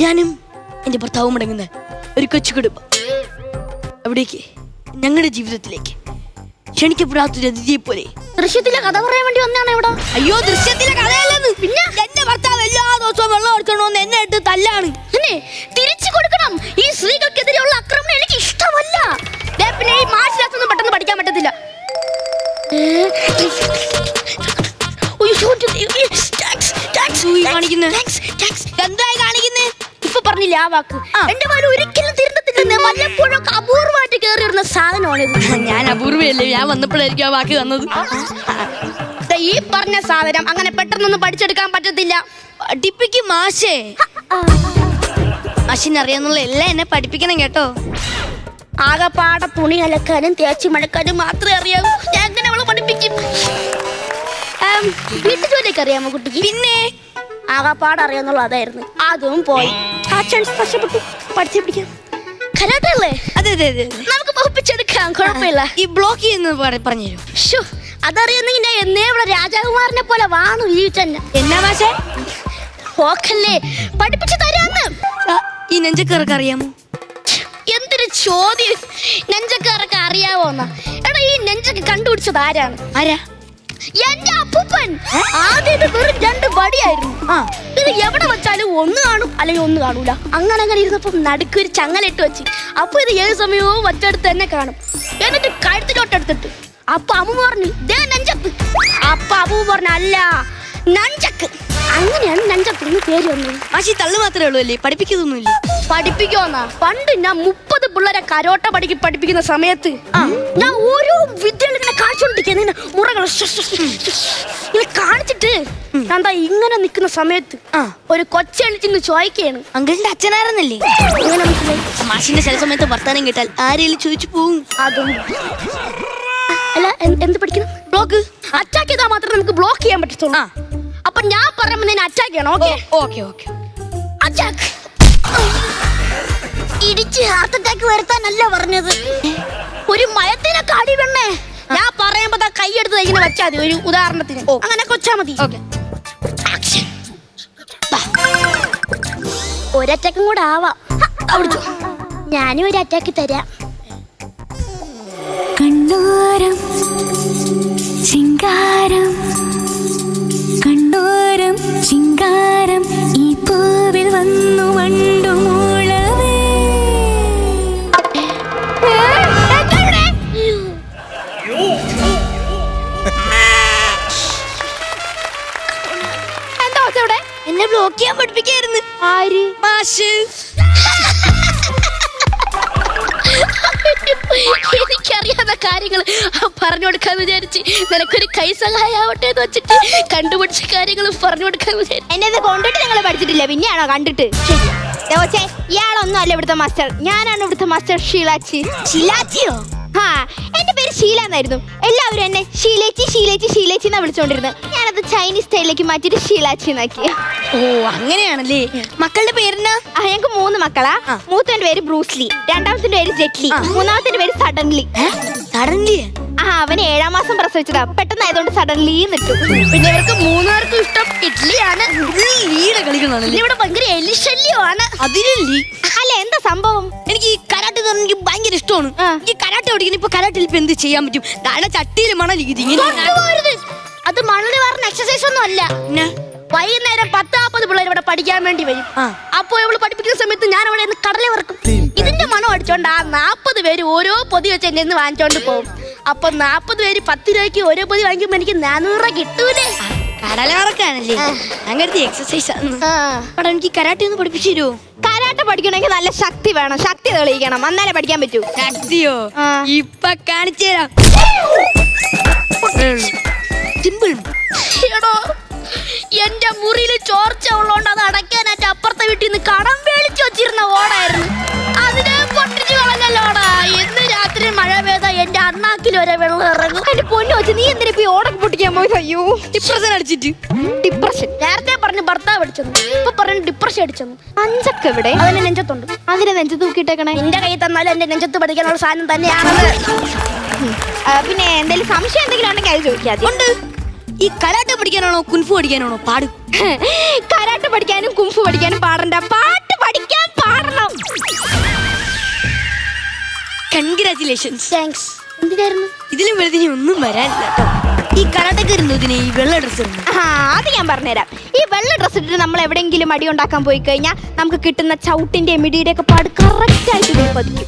ഞാനും എന്റെ ഭർത്താവും അടങ്ങുന്ന ഒരു കൊച്ചു കുടുംബം അവിടേക്ക് ഞങ്ങളുടെ ജീവിതത്തിലേക്ക് ക്ഷണിക്കപ്പെടാത്തൊരു അതിഥിയെ പോലെ. ദൃശ്യത്തിലെ കഥ പറയാൻ വേണ്ടി വന്നാണ് ഇവിടെ. അയ്യോ, ദൃശ്യത്തിലെ കഥയല്ലെന്ന്. പിന്നെ എന്റെ ഭർത്താവ് എല്ലാ ദിവസവും വെള്ളം അടിച്ചോണ്ട് എന്നെ ഇട്ട് തല്ലാണ്. തിരിച്ചു കൊടുക്കണം. ഈ സ്ത്രീകൾക്കെതിരെയുള്ള ആക്രമണം എനിക്ക് ഇഷ്ടമല്ല. പിന്നെ ഈ മാർഷൽ ആർട്സ് ഒന്നും പെട്ടെന്ന് പഠിക്കാൻ പറ്റത്തില്ല. എന്തായി കാണിക്കുന്നേ? ഇപ്പൊ പറഞ്ഞില്ല ആ വാക്ക്. എന്റെ പോലെ ഒരിക്കലും തിരുന്നത്തില്ല. വല്ലപ്പോഴും അപൂർവമായിട്ട് കയറി വരുന്ന സാധനമാണിത്. ഞാൻ അപൂർവയല്ലേ, ഞാൻ വന്നപ്പോഴായിരിക്കും ആ വാക്ക് വന്നത്. ഈ പറഞ്ഞ സാധനം അങ്ങനെ പെട്ടെന്നൊന്നും പഠിച്ചെടുക്കാൻ പറ്റത്തില്ല. പഠിപ്പിക്കും മാഷേ. മാഷിനറിയാന്നുള്ള എല്ലാം എന്നെ പഠിപ്പിക്കണം കേട്ടോ. ആകെപ്പാടെ തുണി അലക്കാനും തേച്ച് മഴക്കാനും മാത്രമേ അറിയാവൂ. ഞാൻ എങ്ങനെ അവളെ പഠിപ്പിക്കും? വീട്ടു ജോലിയൊക്കെ അറിയാമോ കുട്ടിക്ക്? പിന്നെ ആകെപ്പാട് അറിയാന്നുള്ള അതായിരുന്നു. അതും പോയി. ആ ചാൻസ് നഷ്ടപ്പെട്ടു. പഠിച്ചേ പിടിക്കാം. കരാട്ടെ അല്ലേ? അതെ അതെ അതെ, നമുക്ക് പഠിപ്പിച്ചെടുക്കാം, കുഴപ്പമില്ല. ഈ ബ്ലോക്ക് ചെയ്യുന്നത് പറഞ്ഞുതരും. ഷോ, അതറിയുന്നെങ്കിൽ ഞാൻ എന്നേ ഇവിടെ രാജകുമാരനെ പോലെ വാണു ജീവിച്ചെന്നെ. എന്നാ മാഷേ? ഓക്കല്ലേ, പഠിപ്പിച്ചു തരാന്ന്. ഈ നെഞ്ചക്കാർക്ക് അറിയാമോ? എന്തൊരു ചോദ്യം! നെഞ്ചക്കാരൊക്കെ അറിയാവോന്നാ? എടാ, ഈ നെഞ്ചൊക്കെ കണ്ടുപിടിച്ചത് ആരാണ്? ആരാ? എന്റെ അപ്പൂപ്പൻ. ആദ്യത്തെ വെറും 2 വടിയായിരുന്നു. ഇത് എവിടെ വെച്ചാലും ഒന്ന് കാണും അല്ലെങ്കിൽ ഒന്ന് കാണൂല. അങ്ങനെ ഇരുന്നപ്പം നടുക്കൊരു ചങ്ങലിട്ട് വെച്ച്. അപ്പൊ ഇത് ഏത് സമയവും വച്ചെടുത്ത് തന്നെ കാണും. എന്നിട്ട് കഴുത്തിലോട്ടെടുത്തിട്ട് അപ്പൊ അമ്മ പറഞ്ഞു, ദേ നെഞ്ചക്ക്. അപ്പൊ അമ്മ പറഞ്ഞു, അല്ല നഞ്ചക്ക്. അങ്ങനെയാണ് നഞ്ചക്കിന് പേര് വന്നത്. പക്ഷേ തള്ളു മാത്രമേ ഉള്ളൂ അല്ലേ, പഠിപ്പിക്കുന്നൊന്നുമില്ല. പഠിപ്പിക്കുമെന്നാ? പണ്ട് ഞാൻ 30 പിള്ളേരെ കരോട്ട പഠിപ്പിക്കുന്ന സമയത്ത് ഞാൻ ഓരോ വിദ്യകൾ ഇങ്ങനെ കാണിച്ചോണ്ടിരിക്കുന്ന മുറകൾ ഇങ്ങനെ കാണിച്ചിട്ട് ഞാൻ ഇങ്ങനെ നിൽക്കുന്ന സമയത്ത് ഒരു കൊച്ചെണിച്ചിന്ന് ചോദിക്കുകയാണ്, അങ്കിളിന്റെ അച്ഛനായിരുന്നല്ലേ? അങ്ങനെ മനസ്സിലായി. മാഷിന്റെ ചില സമയത്ത് വർത്താനം കേട്ടാൽ ആരെങ്കിലും ചോദിച്ചു പോവും. അതും അല്ല, എന്ത് പഠിക്കണം? ബ്ലോക്ക്. അറ്റാക്ക് ചെയ്താൽ മാത്രമേ നമുക്ക് ബ്ലോക്ക് ചെയ്യാൻ പറ്റത്തുള്ളൂ. അപ്പൊ ഞാൻ പറയുമ്പോ നിന്നെ അറ്റാക്ക് ചെയ്യണം. Okay okay okay. അറ്റാക്ക്. ഇടിച്ച് ഹാർട്ട് അറ്റാക്ക് വരുത്താനല്ല പറഞ്ഞത്. ഒരു മയത്തിനെ കാടി വേണേ. ഞാൻ പറയുമ്പോ കൈയെടുത്ത് ഇങ്ങനെ വെച്ചാൽ മതി. ഒരു ഉദാഹരണത്തിന് അങ്ങനെ വെച്ചാൽ മതി. ഒരറ്റാക്കും കൂടെ ആവാം. ഞാനും ഒരു അറ്റാക്ക് തരാം. കണ്ണോരം ശിങ്കാരം, കണ്ണോരം ശിങ്കാരം, ഈ പൂവിൽ വന്നു വണ്ടു മൂളവേ. എന്താ ഇവിടെ? എന്നെ ബ്ലോക്ക് ചെയ്യാൻ പഠിപ്പിക്കായിരുന്നു. ആര്? മാഷ്. എനിക്കറിയാവുന്ന കാര്യങ്ങൾ പറഞ്ഞു കൊടുക്കാൻ വിചാരിച്ച് നിനക്കൊരു കൈ സഹായാവട്ടെ എന്ന് വെച്ചിട്ട് കണ്ടുപിടിച്ച കാര്യങ്ങൾ പറഞ്ഞു കൊടുക്കാൻ വിചാരിച്ചു. എന്നെ കൊണ്ടിട്ട് നിങ്ങൾ പഠിച്ചിട്ടില്ല, പിന്നെയാണോ കണ്ടിട്ട്? ഇയാളൊന്നും അല്ല ഇവിടുത്തെ മാസ്റ്റർ, ഞാനാണ് ഇവിടുത്തെ മാസ്റ്റർ ഷീലാച്ചി. ഷീലാച്ചിയോ? ആ, എന്റെ പേര് ഷീല എന്നായിരുന്നു. എല്ലാവരും എന്നെ ഷീലേച്ചി ഷീലേച്ചി ഷീലേച്ചി എന്നാ വിളിച്ചോണ്ടിരുന്നത്. ഞാനത് ചൈനീസ് സ്റ്റൈലിലേക്ക് മാറ്റിട്ട് ഷീലാച്ചി എന്നാക്കി. ഓ, അങ്ങനെയാണല്ലേ. മക്കളുടെ പേരിന്? ഞങ്ങൾക്ക് 3 മക്കളാ. മൂത്തവന്റെ പേര് ബ്രൂസ്ലി, രണ്ടാമത്തെ പേര് ജെറ്റ്ലി, മൂന്നാമത്തെ പേര് സഡൻലി. സഡൻലി? അവന് 7-ാം മാസം പ്രസവിച്ചതാ. പെട്ടെന്നായതുകൊണ്ട് സഡൻലി നിട്ടു. പിന്നെ ഇവർക്ക് 3 പേർക്കും ഇഷ്ടം ഇഡ്ലിയാണ്. കളികളാണ് ഇവിടെ. ഭയങ്കര എലിശല്യമാണ്. അതിലി അല്ല, എന്താ സംഭവം? എനിക്ക് ഈ കരാട്ടെ എനിക്ക് ഭയങ്കര ഇഷ്ടമാണ്. ഈ കരാട്ടെ പഠിക്കുന്ന ഇപ്പൊ കരാട്ടിൽ ഇപ്പൊ എന്ത് ചെയ്യാൻ പറ്റും? താഴെ ചട്ടിയിൽ മണലിരിക്കും. അത് മണല് പറഞ്ഞ എക്സസൈസ് ഒന്നും അല്ല. വൈകുന്നേരം 10-40 പിള്ളേർ ഇവിടെ പഠിക്കാൻ വേണ്ടി വരും. അപ്പൊ ഇവള് പഠിപ്പിക്കുന്ന സമയത്ത് ഞാൻ അവിടെ നിന്ന് കടല വറക്കും. ഇതിന്റെ മണം അടിച്ചോണ്ട് ആ 40 പേര് ഓരോ പൊതി വെച്ച് എന്നെ നിന്ന് വാങ്ങിച്ചോണ്ട് പോകും. അപ്പൊ 40 പേര് 10 രൂപയ്ക്ക് ഓരോ പൊതി വാങ്ങിക്കുമ്പോ എനിക്ക് 400 രൂപ കിട്ടൂലേ. കടല വറക്കാണല്ലേ അങ്ങനത്തെ എക്സസൈസ്. എനിക്ക് കരാട്ടെ ഒന്ന് പഠിപ്പിച്ചു തരുമോ? കരാട്ടെ പഠിക്കണമെങ്കിൽ നല്ല ശക്തി വേണം. ശക്തി തെളിയിക്കണം, അന്നേരം പഠിക്കാൻ പറ്റൂ. ശക്തിയോ? ഇപ്പൊ കാണിച്ചു തരാം. സിമ്പിൾ. എന്റെ മുറിയിൽ ചോർച്ച ഉള്ളോണ്ട് അത് അടയ്ക്കാനായിട്ട് അപ്പുറത്തെ വീട്ടിൽ നിന്ന് കടം മേടിച്ചു വെച്ചിരുന്ന ഓടായിരുന്നു. അതിനെ പൊട്ടിച്ചു കളഞ്ഞല്ലോടാ. എന്ന് രാത്രി മഴ പെയ്ത എന്റെ അണ്ണാക്കിൽ വരെ വെള്ളം ഇറങ്ങും. എന്റെ പൊന്നു വെച്ച് എന്നിട്ട് നീ എന്തിനാ ഇപ്പൊ ഈ ഓടൊക്കെ പൊട്ടിക്കാൻ പോയത്? അയ്യോ, ഡിപ്രഷൻ അടിച്ചിട്ട്. ഡിപ്രഷൻ നേരത്തെ പറഞ്ഞു ഭർത്താവ് അടിച്ചെന്ന്, ഇപ്പൊ പറഞ്ഞു ഡിപ്രഷൻ അടിച്ചെന്ന്. അഞ്ചൊക്കെ ഇവിടെ അതിന്റെ നെഞ്ചത്തുണ്ട്. അതിനെ നെഞ്ചത്ത് തൂക്കിയിട്ടേക്കണേ. നിന്റെ കൈ തന്നാലും എന്റെ നെഞ്ചത്ത് പഠിക്കാനുള്ള സാധനം തന്നെയാണത്. പിന്നെ എന്തെങ്കിലും സംശയം എന്തെങ്കിലും ഉണ്ടെങ്കിൽ അത് ചോദിക്കാതെ ഉണ്ട്. ഈ കരാട്ടെ പഠിക്കാനാണോ കുൻഫു പഠിക്കാനാണോ പാട്? കരാട്ടെ പഠിക്കാനും കുൻഫു പഠിക്കാനും പാടണ്ട, പാട്ട് പഠിക്കാൻ പാടണം. കൺഗ്രാറ്റുലേഷൻസ്. താങ്ക്സ്. എന്തിനായിരുന്നു? ഇതിലും വെളുതിനി ഒന്നും വരാനില്ല കേട്ടോ. ഈ കരാട്ടക്കാരുന്നു ഇതിന് ഈ വെള്ള ഡ്രസ്സ്. അത് ഞാൻ പറഞ്ഞുതരാം. ഈ വെള്ള ഡ്രസ്സ് ഇട്ടിട്ട് നമ്മൾ എവിടെയെങ്കിലും അടി ഉണ്ടാക്കാൻ പോയി കഴിഞ്ഞാൽ നമുക്ക് കിട്ടുന്ന ചവിട്ടിന്റെ മിടിയുടെ ഒക്കെ പാട് കറക്റ്റ് ആയിട്ട് പതിക്കും.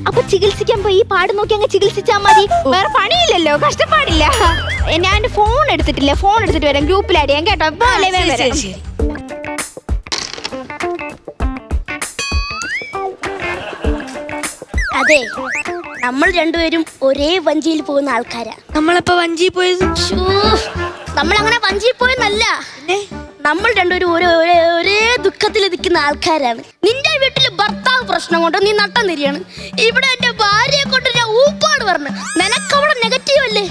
അപ്പൊ ചികിത്സിക്കാൻ പോയി ഈ പാട് നോക്കി അങ്ങ് ചികിത്സിച്ചാൽ മതി. വേറെ പണിയില്ലല്ലോ, കഷ്ടപ്പാടില്ല. ഞാൻ ഫോൺ എടുത്തിട്ടില്ല, ഫോൺ എടുത്തിട്ട് വരാം. ഗ്രൂപ്പിൽ ആഡ് ചെയ്യാം കേട്ടോ. അതെ, നമ്മൾ രണ്ടുപേരും ഒരേ വഞ്ചിയിൽ പോകുന്ന ആൾക്കാരാ. നമ്മളിപ്പോ വഞ്ചിയിൽ പോയത് നമ്മളങ്ങനെ വഞ്ചിയിൽ പോയെന്നല്ല, നമ്മൾ രണ്ടുപേരും ഒരേ ദുഃഖത്തിൽ നിൽക്കുന്ന ആൾക്കാരാണ്. നിന്റെ വീട്ടില് ഭർത്താവ് പ്രശ്നം കൊണ്ട് നീ നട്ടം തിരിയാണ്. ഇവിടെ എന്റെ ഭാര്യയെ കൊണ്ട് ഞാൻ ഊപ്പാട് പറഞ്ഞു. നിനക്കവിടെ നെഗറ്റീവ് അല്ലേ?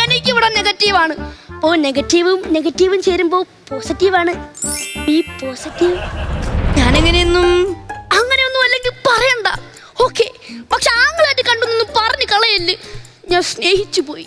എനിക്കിവിടെ നെഗറ്റീവാണ്. അപ്പോ നെഗറ്റീവും ചേരുമ്പോ പോസിറ്റീവാണ്. ഈ പോസിറ്റീവ് ഞാനെങ്ങനെയൊന്നും അങ്ങനെയൊന്നും അല്ലെങ്കിൽ പറയണ്ട. ഓക്കെ, പക്ഷെ ആങ്ങളായിട്ട് കണ്ടൊന്നും പറഞ്ഞു കളയല്ലേ. ഞാൻ സ്നേഹിച്ചു പോയി.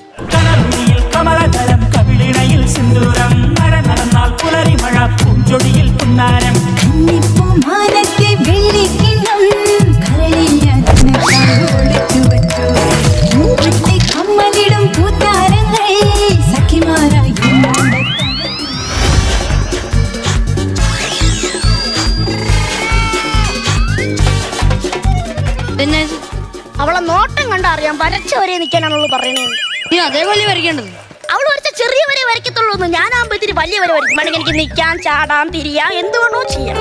അവളെ നോട്ടം കണ്ടറിയാം, വരച്ച വരെ നിൽക്കാനാണുള്ളൂ പറയുന്നത്. നീ അതേപോലെ വരയ്ക്കേണ്ടത്. അവൾ വരച്ച ചെറിയ വരെ വരയ്ക്കത്തുള്ളൂ. ഞാനാകുമ്പോ ഇത്തിരി വലിയ വരെ വരയ്ക്കും. വേണമെങ്കിൽ എനിക്ക് നിൽക്കാൻ, ചാടാൻ, തിരിയാൻ, എന്തുകൊണ്ടോ ചെയ്യാം.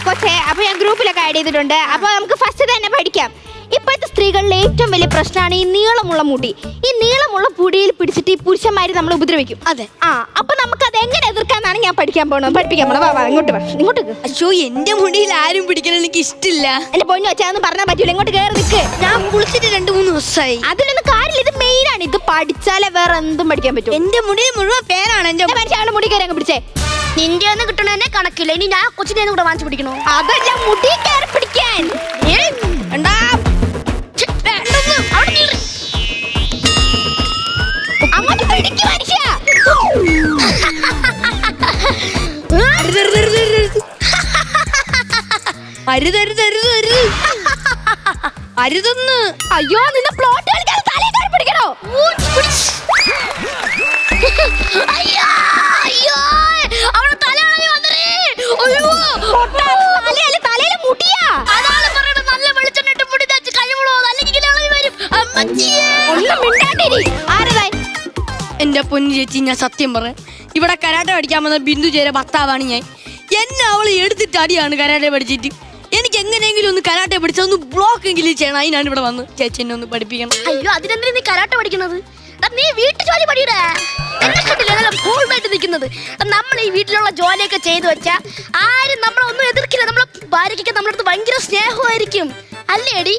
കൊച്ചേ, അപ്പൊ ഞാൻ ഗ്രൂപ്പിലൊക്കെ ആഡ് ചെയ്തിട്ടുണ്ട്. അപ്പൊ നമുക്ക് ഫസ്റ്റ് തന്നെ പഠിക്കാം. ഇപ്പോഴത്തെ സ്ത്രീകളിലെ ഏറ്റവും വലിയ പ്രശ്നമാണ് ഈ നീളമുള്ള മുടി. ഈ നീളമുള്ള മുടിയിൽ പിടിച്ചിട്ട് ഈ പുരുഷന്മാര് നമ്മൾ ഉപദ്രവിക്കും. അതെ. അപ്പൊ നമുക്ക് അത് എങ്ങനെ എതിർക്കാന്നാണ് ഞാൻ പഠിപ്പിക്കാൻ പോണത്. ഇങ്ങോട്ട്. അയ്യോ, എന്റെ മുടിയിൽ ആരും പിടിക്കണം എനിക്ക് ഇഷ്ടമില്ല. എന്റെ പൊന്നു വെച്ചാന്ന് പറഞ്ഞാൽ പറ്റൂല. ഇങ്ങോട്ട് കയറി നിൽക്ക്. ഞാൻ കുളിച്ചിട്ട് 2-3 ദിവസമായി. അതിലൊന്നും കാര്യമില്ല. ഇത് മെയിൻ ആണ്. ഇത് പഠിച്ചാലേ വേറെ എന്തും പഠിക്കാൻ പറ്റും. എന്റെ മുടിയിൽ മുഴുവൻ പേരാണ്. എന്റെ മനുഷ്യരുടെ മുടി കയറി അങ്ങ് പിടിച്ചേ. നിന്റെ ഒന്നും കിട്ടണേ കണക്കില്ല. ഇനി ഞാൻ കൊച്ചിനെ കൂടെ വാങ്ങിച്ചു പിടിക്കണോ? അതല്ല, മുടി കയറി പിടിക്കാൻ. അങ്ങോട്ട് പിടിക്ക് മനുഷ്യ. അരുതൊന്ന്. അയ്യോ, നിന്നെ പ്ലോട്ട് കളിക്കാതെ തലയിൽ കയറി പിടിക്കണോ? അയ്യോ, അയ്യോ, അവളെ തല തലയിലെ മുടിയാ. അതാണ് പറയണത്. നല്ല വെളിച്ചെണ്ണിട്ട് മുടി തച്ച് കഴിവുള്ളൂ, അല്ലെങ്കിൽ വരും. എന്റെ പൊന്നു ചേച്ചി, ഞാൻ സത്യം പറയാം. ഇവിടെ കരാട്ടെ പഠിക്കാൻ വന്ന ബിന്ദു ചേരെ ഭർത്താവാണ് ഞാൻ. എന്നെ അവള് എടുത്തിട്ട് അടിയാണ് കരാട്ടെ പഠിച്ചിട്ട്. എനിക്ക് എങ്ങനെയെങ്കിലും ഒന്ന് കരാട്ടെ പഠിച്ച ഒന്ന് ബ്ലോക്ക് എങ്കിലും ചെയ്യണം. അതിനാണ് ഇവിടെ വന്ന് ചേച്ചി എന്നെ ഒന്ന് പഠിപ്പിക്കണം. അയ്യോ, അതിനെന്തിനാ നീ കരാട്ടെ പഠിക്കണത്? നീ വീട്ടു ജോലി പഠിയുടെ നിൽക്കുന്നത്. നമ്മൾ ഈ വീട്ടിലുള്ള ജോലിയൊക്കെ ചെയ്തു വെച്ചാൽ ആരും നമ്മളെ ഒന്നും എതിർക്കില്ല. നമ്മളെ ഭാര്യയ്ക്കൊക്കെ നമ്മുടെ അടുത്ത് ഭയങ്കര സ്നേഹമായിരിക്കും. അല്ലേടി?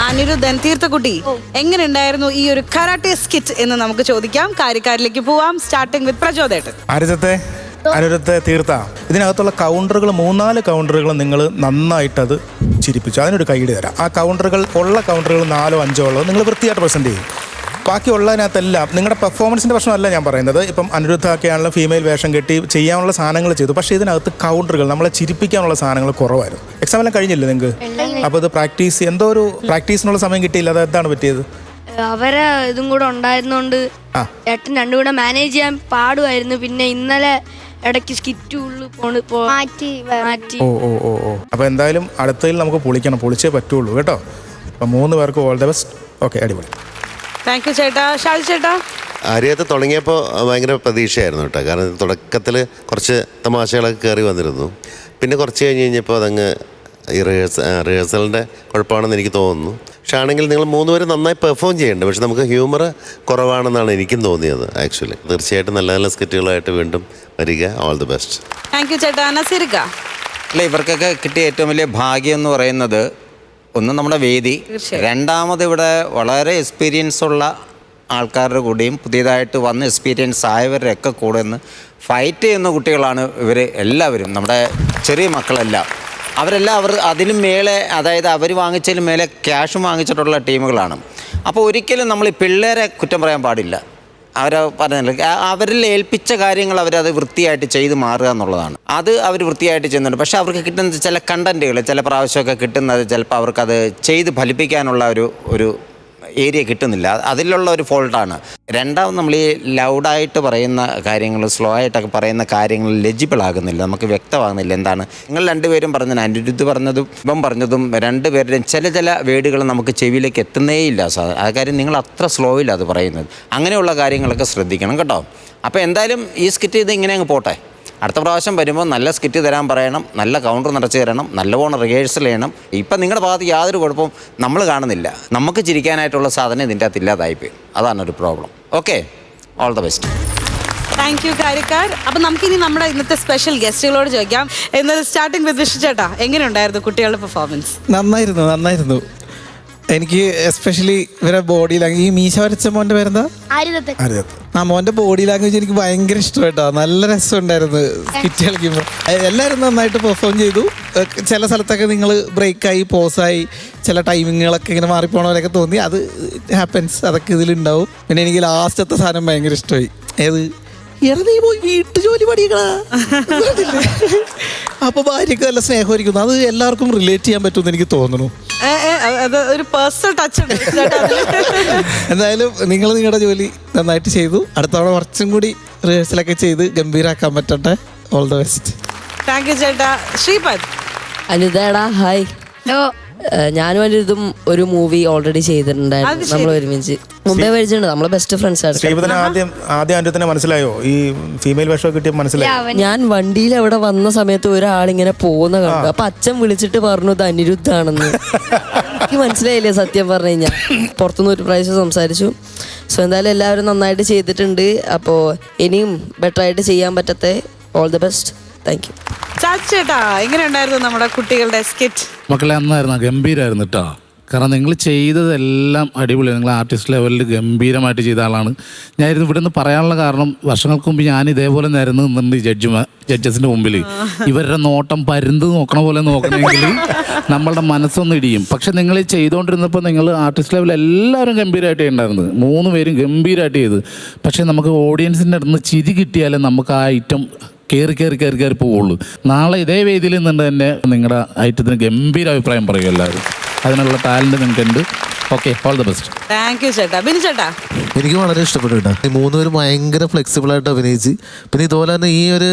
അനിരുദ്ധൻ, തീർത്ഥക്കുട്ടി, എങ്ങനെ ഉണ്ടായിരുന്നു ഈ ഒരു കരാട്ടെ സ്കിറ്റ് എന്ന് നമുക്ക് ചോദിക്കാം. കാര്യക്കാരിലേക്ക് പോവാം. Starting with പ്രചോദേട്ടൻ. അനിരുദ്ധ, തീർത്ത, ഇതിനകത്തുള്ള കൗണ്ടറുകൾ 3-4 കൗണ്ടറുകൾ നിങ്ങൾ നന്നായിട്ടത് ചിരിപ്പിച്ചു. അതിനൊരു കൈയ്യടി തരാം. ആ കൗണ്ടറുകൾ 4-5 ഉള്ളത് നിങ്ങൾ വൃത്തിയായിട്ട് പ്രസൻറ്റ് ചെയ്യും. ബാക്കിയുള്ളതിനകത്തെല്ലാം നിങ്ങളുടെ പെർഫോമൻസിൻ്റെ പ്രശ്നമല്ല ഞാൻ പറയുന്നത്. ഇപ്പം അനിരുദ്ധൊക്കെയാണല്ലോ ഫീമെയിൽ വേഷം കെട്ടി ചെയ്യാനുള്ള സാധനങ്ങൾ ചെയ്തു. പക്ഷേ ഇതിനകത്ത് കൗണ്ടറുകൾ നമ്മളെ ചിരിപ്പിക്കാനുള്ള സാധനങ്ങൾ കുറവായിരുന്നു. എക്സാം എല്ലാം കഴിഞ്ഞില്ലേ നിങ്ങൾക്ക്? അപ്പോൾ ഇത് എന്തോ ഒരു പ്രാക്ടീസിനുള്ള സമയം കിട്ടിയില്ല. അത് എന്താണ് പറ്റിയത്? അവരെ ഇതും കൂടെ ഉണ്ടായിരുന്നോണ്ട് ഏട്ടൻ രണ്ടും കൂടെ മാനേജ് ചെയ്യാൻ പാടുമായിരുന്നു. പിന്നെ ഇന്നലെ ഇടയ്ക്ക് സ്കിറ്റ് മാറ്റി. അപ്പോൾ എന്തായാലും അടുത്തതിൽ നമുക്ക് പൊളിച്ചേ പറ്റുള്ളൂ കേട്ടോ. അപ്പം 3 പേർക്ക് ഓൾ ദ ബെസ്റ്റ്. ഓക്കെ, അടിപൊളി. താങ്ക് യു ചേട്ടാ. ഷാജി ചേട്ടാ? ആര്യത്ത് തുടങ്ങിയപ്പോൾ ഭയങ്കര പ്രതീക്ഷയായിരുന്നു കേട്ടോ. കാരണം തുടക്കത്തിൽ കുറച്ച് തമാശകളൊക്കെ കയറി വന്നിരുന്നു. പിന്നെ കുറച്ച് കഴിഞ്ഞപ്പോൾ അതങ്ങ് ഈ റിഹേഴ്സലിൻ്റെ കുഴപ്പമാണെന്ന് എനിക്ക് തോന്നുന്നു. പക്ഷെ ആണെങ്കിൽ നിങ്ങൾ 3 പേരും നന്നായി പെർഫോം ചെയ്യുന്നുണ്ട്. പക്ഷെ നമുക്ക് ഹ്യൂമർ കുറവാണെന്നാണ് എനിക്കും തോന്നിയത്. ആക്ച്വലി തീർച്ചയായിട്ടും നല്ല നല്ല സ്കിറ്റുകളായിട്ട് വീണ്ടും വരിക. All the best. Thank you ചേട്ടാ. നസീർക്ക? അല്ല, ഇവർക്കൊക്കെ കിട്ടിയ ഏറ്റവും വലിയ ഭാഗ്യം എന്ന് പറയുന്നത് ഒന്ന് നമ്മുടെ വേദി, രണ്ടാമത് ഇവിടെ വളരെ എക്സ്പീരിയൻസ് ഉള്ള ആൾക്കാരുടെ കൂടെയും പുതിയതായിട്ട് വന്ന് എക്സ്പീരിയൻസ് ആയവരുടെയൊക്കെ കൂടെ നിന്ന് ഫൈറ്റ് ചെയ്യുന്ന കുട്ടികളാണ് ഇവർ എല്ലാവരും. നമ്മുടെ ചെറിയ മക്കളെല്ലാം അവരെല്ലാം അതിലും മേലെ, അതായത് അവർ വാങ്ങിച്ചതിലും മേലെ ക്യാഷും വാങ്ങിച്ചിട്ടുള്ള ടീമുകളാണ്. അപ്പോൾ ഒരിക്കലും നമ്മൾ ഈ പിള്ളേരെ കുറ്റം പറയാൻ പാടില്ല. പറഞ്ഞില്ല, അവരിൽ ഏൽപ്പിച്ച കാര്യങ്ങൾ അവരത് വൃത്തിയായിട്ട് ചെയ്ത് മാറുക എന്നുള്ളതാണ്. അത് അവർ വൃത്തിയായിട്ട് ചെയ്യുന്നുണ്ട്. പക്ഷേ അവർക്ക് കിട്ടുന്ന ചില കണ്ടൻറ്റുകൾ ചില പ്രാവശ്യമൊക്കെ കിട്ടുന്നത് ചിലപ്പോൾ അവർക്കത് ചെയ്ത് ഫലിപ്പിക്കാനുള്ള ഒരു ഏരിയ കിട്ടുന്നില്ല. അതിലുള്ള ഒരു ഫോൾട്ടാണ്. രണ്ടാമത് നമ്മൾ ഈ ലൗഡായിട്ട് പറയുന്ന കാര്യങ്ങൾ, സ്ലോ ആയിട്ടൊക്കെ പറയുന്ന കാര്യങ്ങൾ ലെജിബിൾ ആകുന്നില്ല, നമുക്ക് വ്യക്തമാകുന്നില്ല എന്താണ്. നിങ്ങൾ രണ്ടുപേരും പറഞ്ഞത്, അനിരുദ്ധ് പറഞ്ഞതും ഇവൻ പറഞ്ഞതും രണ്ടുപേരുടെയും ചില വേർഡുകൾ നമുക്ക് ചെവിയിലേക്ക് എത്തുന്നേയില്ല. ആ കാര്യം നിങ്ങൾ അത്ര സ്ലോയില്ല അത് പറയുന്നത്. അങ്ങനെയുള്ള കാര്യങ്ങളൊക്കെ ശ്രദ്ധിക്കണം കേട്ടോ. അപ്പോൾ എന്തായാലും ഈ സ്കിറ്റ് ഇത് ഇങ്ങനെ അങ്ങ് പോട്ടെ. അടുത്ത പ്രാവശ്യം വരുമ്പോൾ നല്ല സ്കിറ്റ് തരാൻ പറയണം, നല്ല കൗണ്ടർ നിറച്ച് തരണം, നല്ലവണ്ണം റിഹേഴ്സൽ ചെയ്യണം. ഇപ്പം നിങ്ങളുടെ ഭാഗത്ത് യാതൊരു കുഴപ്പവും നമ്മൾ കാണുന്നില്ല. നമുക്ക് ചിരിക്കാനായിട്ടുള്ള സാധനം ഇതിൻ്റെ അകത്ത് ഇല്ലാതായിപ്പോയി. അതാണൊരു problem. Okay, all the best. Thank you കാര്യക്കാർ. അപ്പം നമുക്കിനി നമ്മുടെ ഇന്നത്തെ സ്പെഷ്യൽ ഗസ്റ്റുകളോട് ചോദിക്കാം. എന്നാൽ സ്റ്റാർട്ടിങ് വിത്ത് വിഷു ചേട്ടാ, എങ്ങനെയുണ്ടായിരുന്നു കുട്ടികളുടെ പെർഫോമൻസ്? നന്നായിരുന്നു. എനിക്ക് എസ്പെഷ്യലി ഇവരെ ബോഡി ലാംഗ്വേജ്, ഈ മീശ വരച്ച മോൻ്റെ പേരെന്താ? മോൻ്റെ ബോഡി ലാംഗ്വേജ് എനിക്ക് ഭയങ്കര ഇഷ്ടമായിട്ടോ. നല്ല രസമുണ്ടായിരുന്നു സ്കിറ്റ് കളിക്കുമ്പോൾ. എല്ലാവരും നന്നായിട്ട് പെർഫോം ചെയ്തു. ചില സ്ഥലത്തൊക്കെ നിങ്ങൾ ബ്രേക്കായി, പോസായി, ചില ടൈമിങ്ങുകളൊക്കെ ഇങ്ങനെ മാറിപ്പോണവരൊക്കെ തോന്നി. അത് ഹാപ്പൻസ്, അതൊക്കെ ഇതിലുണ്ടാവും. പിന്നെ എനിക്ക് ലാസ്റ്റത്തെ സാധനം ഭയങ്കര ഇഷ്ടമായി. ഏത് നീ പോയി വീട്ടു ജോലി പഠിക്കണ അപ്പോൾ ഭാര്യയ്ക്ക് നല്ല സ്നേഹമായിരിക്കുന്നു. അത് എല്ലാവർക്കും റിലേറ്റ് ചെയ്യാൻ പറ്റുമെന്ന് എനിക്ക് തോന്നുന്നു. ഒരു പേഴ്സണൽ ടച്ച് ഉണ്ട്. എന്തായാലും നിങ്ങൾ നിങ്ങളുടെ ജോലി നന്നായിട്ട് ചെയ്തു. അടുത്ത തവണ കുറച്ചും കൂടി റിഹേഴ്സലൊക്കെ ചെയ്ത് ഗംഭീരാക്കാൻ പറ്റട്ടെ. All the best. Thank you ചേട്ടാ. ശ്രീപദ്. അനിതേടാ ഹായ്. ഞാനും അനിതും ഒരു മൂവി ഓൾറെഡി ചെയ്തിട്ടുണ്ടായിരുന്നു. നമ്മൾ ഒരുമിച്ച് മുമ്പേ പഠിച്ചിട്ടുണ്ട്. നമ്മളെ ബെസ്റ്റ് ഫ്രണ്ട്സ് ആണ്. ശ്രീപദിനെ ആദ്യം തന്നെ മനസ്സിലായോ ഈ ഫീമെയിൽ വേഷം കിട്ടിയ? മനസ്സിലായോ? ഞാൻ വണ്ടിയിൽ അവിടെ വന്ന സമയത്ത് ഒരാളിങ്ങനെ പോകുന്ന കണ്ടു. അപ്പൊ അച്ഛൻ വിളിച്ചിട്ട് പറഞ്ഞു ഇത് അനിരുദ്ധാണെന്ന്. എനിക്ക് മനസ്സിലായില്ലേ സത്യം പറഞ്ഞു കഴിഞ്ഞാൽ. പുറത്തുനിന്ന് ഒരു പ്രാവശ്യം സംസാരിച്ചു. സോ എന്തായാലും എല്ലാവരും നന്നായിട്ട് ചെയ്തിട്ടുണ്ട്. അപ്പോൾ ഇനിയും ബെറ്റർ ആയിട്ട് ചെയ്യാൻ പറ്റത്തെ. All the best. Thank you. ചേട്ടാ, എങ്ങനെയുണ്ടായിരുന്നു നമ്മുടെ കുട്ടികളുടെ സ്കിറ്റ്? മക്കളെ അന്നായിരുന്നു ഗംഭീരമായിരുന്നു കേട്ടോ. കാരണം നിങ്ങൾ ചെയ്തതെല്ലാം അടിപൊളിയാണ്. നിങ്ങൾ ആർട്ടിസ്റ്റ് ലെവലിൽ ഗംഭീരമായിട്ട് ചെയ്ത ആളാണ്. ഞാനിരുന്ന് ഇവിടെ നിന്ന് പറയാനുള്ള കാരണം, വർഷങ്ങൾക്ക് മുമ്പ് ഞാൻ ഇതേപോലെ നിരന്ന് നിന്നുണ്ട് ജഡ്ജസിൻ്റെ മുമ്പിൽ. ഇവരുടെ നോട്ടം പരുന്ത് നോക്കണ പോലെ നോക്കണമെങ്കിൽ നമ്മളുടെ മനസ്സൊന്നും ഇടിയും. പക്ഷെ നിങ്ങൾ ചെയ്തുകൊണ്ടിരുന്നപ്പോൾ നിങ്ങൾ ആർട്ടിസ്റ്റ് ലെവലിൽ എല്ലാവരും ഗംഭീരമായിട്ട് ഉണ്ടായിരുന്നത്. 3 പേരും ഗംഭീരമായിട്ട് ചെയ്ത്. പക്ഷേ നമുക്ക് ഓഡിയൻസിൻ്റെ അടുത്ത് നിന്ന് ചിരി കിട്ടിയാലേ നമുക്ക് ആ ഐറ്റം കയറി പോവുള്ളൂ. നാളെ ഇതേ വേദിയിൽ നിന്നുകൊണ്ട് തന്നെ നിങ്ങളുടെ ഐറ്റത്തിന് ഗംഭീര അഭിപ്രായം പറയും എല്ലാവരും. അതിനുള്ള ടാലൻറ്റ് നിങ്ങൾക്കുണ്ട്. Okay, all the best. Thank you ചേട്ടാ. ബിനു ചേട്ടാ. എനിക്ക് വളരെ ഇഷ്ടപ്പെട്ടു കേട്ടോ. ഈ 3 പേരും ഭയങ്കര ഫ്ലെക്സിബിളായിട്ട് അഭിനയിച്ച്. പിന്നെ ഇതുപോലെ തന്നെ ഈ ഒരു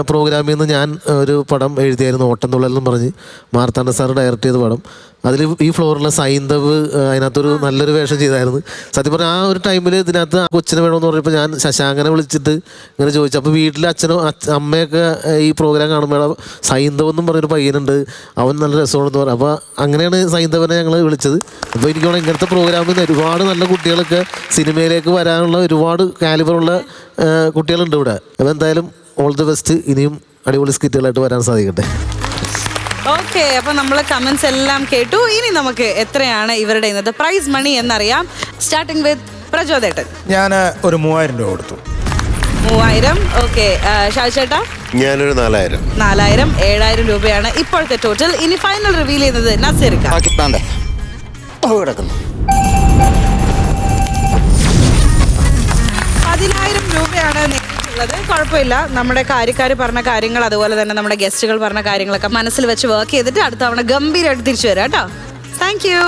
പ്രോഗ്രാമിൽ നിന്ന് ഞാൻ ഒരു പടം എഴുതിയായിരുന്നു, ഓട്ടംതുള്ളൽ എന്നും പറഞ്ഞ്. മാർത്താണ്ഡ സാർ ഡയറക്റ്റ് ചെയ്ത പടം. അതിൽ ഈ ഫ്ലോറിലെ സൈന്ധവ് അതിനകത്തൊരു നല്ലൊരു വേഷം ചെയ്തായിരുന്നു. സത്യം പറഞ്ഞാൽ ആ ഒരു ടൈമിൽ ഇതിനകത്ത് കൊച്ചിനെ വേണമെന്ന് പറഞ്ഞപ്പോൾ ഞാൻ ശശാങ്കനെ വിളിച്ചിട്ട് ഇങ്ങനെ ചോദിച്ചു. അപ്പോൾ വീട്ടിൽ അച്ഛനും അമ്മയൊക്കെ ഈ പ്രോഗ്രാം കാണുമ്പോൾ സൈന്ധവ് എന്നും പറഞ്ഞൊരു പയ്യനുണ്ട്, അവൻ നല്ല രസമാണെന്ന് പറഞ്ഞു. അപ്പോൾ അങ്ങനെയാണ് സൈന്ധവനെ ഞങ്ങൾ വിളിച്ചത്. അപ്പോൾ എനിക്ക് തോന്നുന്നു ഇങ്ങനത്തെ പ്രോഗ്രാമിൽ നിന്ന് ഒരുപാട് നല്ല കുട്ടികളൊക്കെ സിനിമയിലേക്ക് വരാനുള്ള ഒരുപാട് കാലിബറുള്ള കുട്ടികളുണ്ട് ഇവിടെ. അപ്പോൾ എന്തായാലും ഓൾ ദി ബെസ്റ്റ്. ഇനിയും അടിപൊളി സ്കിറ്റുകളായിട്ട് വരാൻ സാധിക്കട്ടെ. ഓക്കെ, അപ്പൊ നമ്മൾ കമന്റ്സ് എല്ലാം കേട്ടു. ഇനി നമുക്ക് എത്രയാണ് ഇവരുടെ ഇന്നത്തെ പ്രൈസ് മണി എന്നറിയാം. സ്റ്റാർട്ടിങ് വിത്ത് പ്രചോദേട്ടൻ. ഞാൻ ഒരു 3000 രൂപ കൊടുത്തു. 3000. ഓക്കെ, ഷാജി ചേട്ടാ. ഞാനൊരു 4000. 4000. 7000 രൂപയാണ് ഇപ്പോഴത്തെ ടോട്ടൽ. ഇനി ഫൈനൽ റിവീൽ ചെയ്യുന്നത് നസീർക്ക. 10,000 രൂപയാണ് നേരിട്ടുള്ളത്. കുഴപ്പമില്ല, നമ്മുടെ കാര്യക്കാർ പറഞ്ഞ കാര്യങ്ങൾ അതുപോലെ തന്നെ നമ്മുടെ ഗസ്റ്റുകൾ പറഞ്ഞ കാര്യങ്ങളൊക്കെ മനസ്സിൽ വെച്ച് വർക്ക് ചെയ്തിട്ട് അടുത്ത തവണ ഗംഭീരമായിട്ട് തിരിച്ചു വരാം കേട്ടോ. Thank you.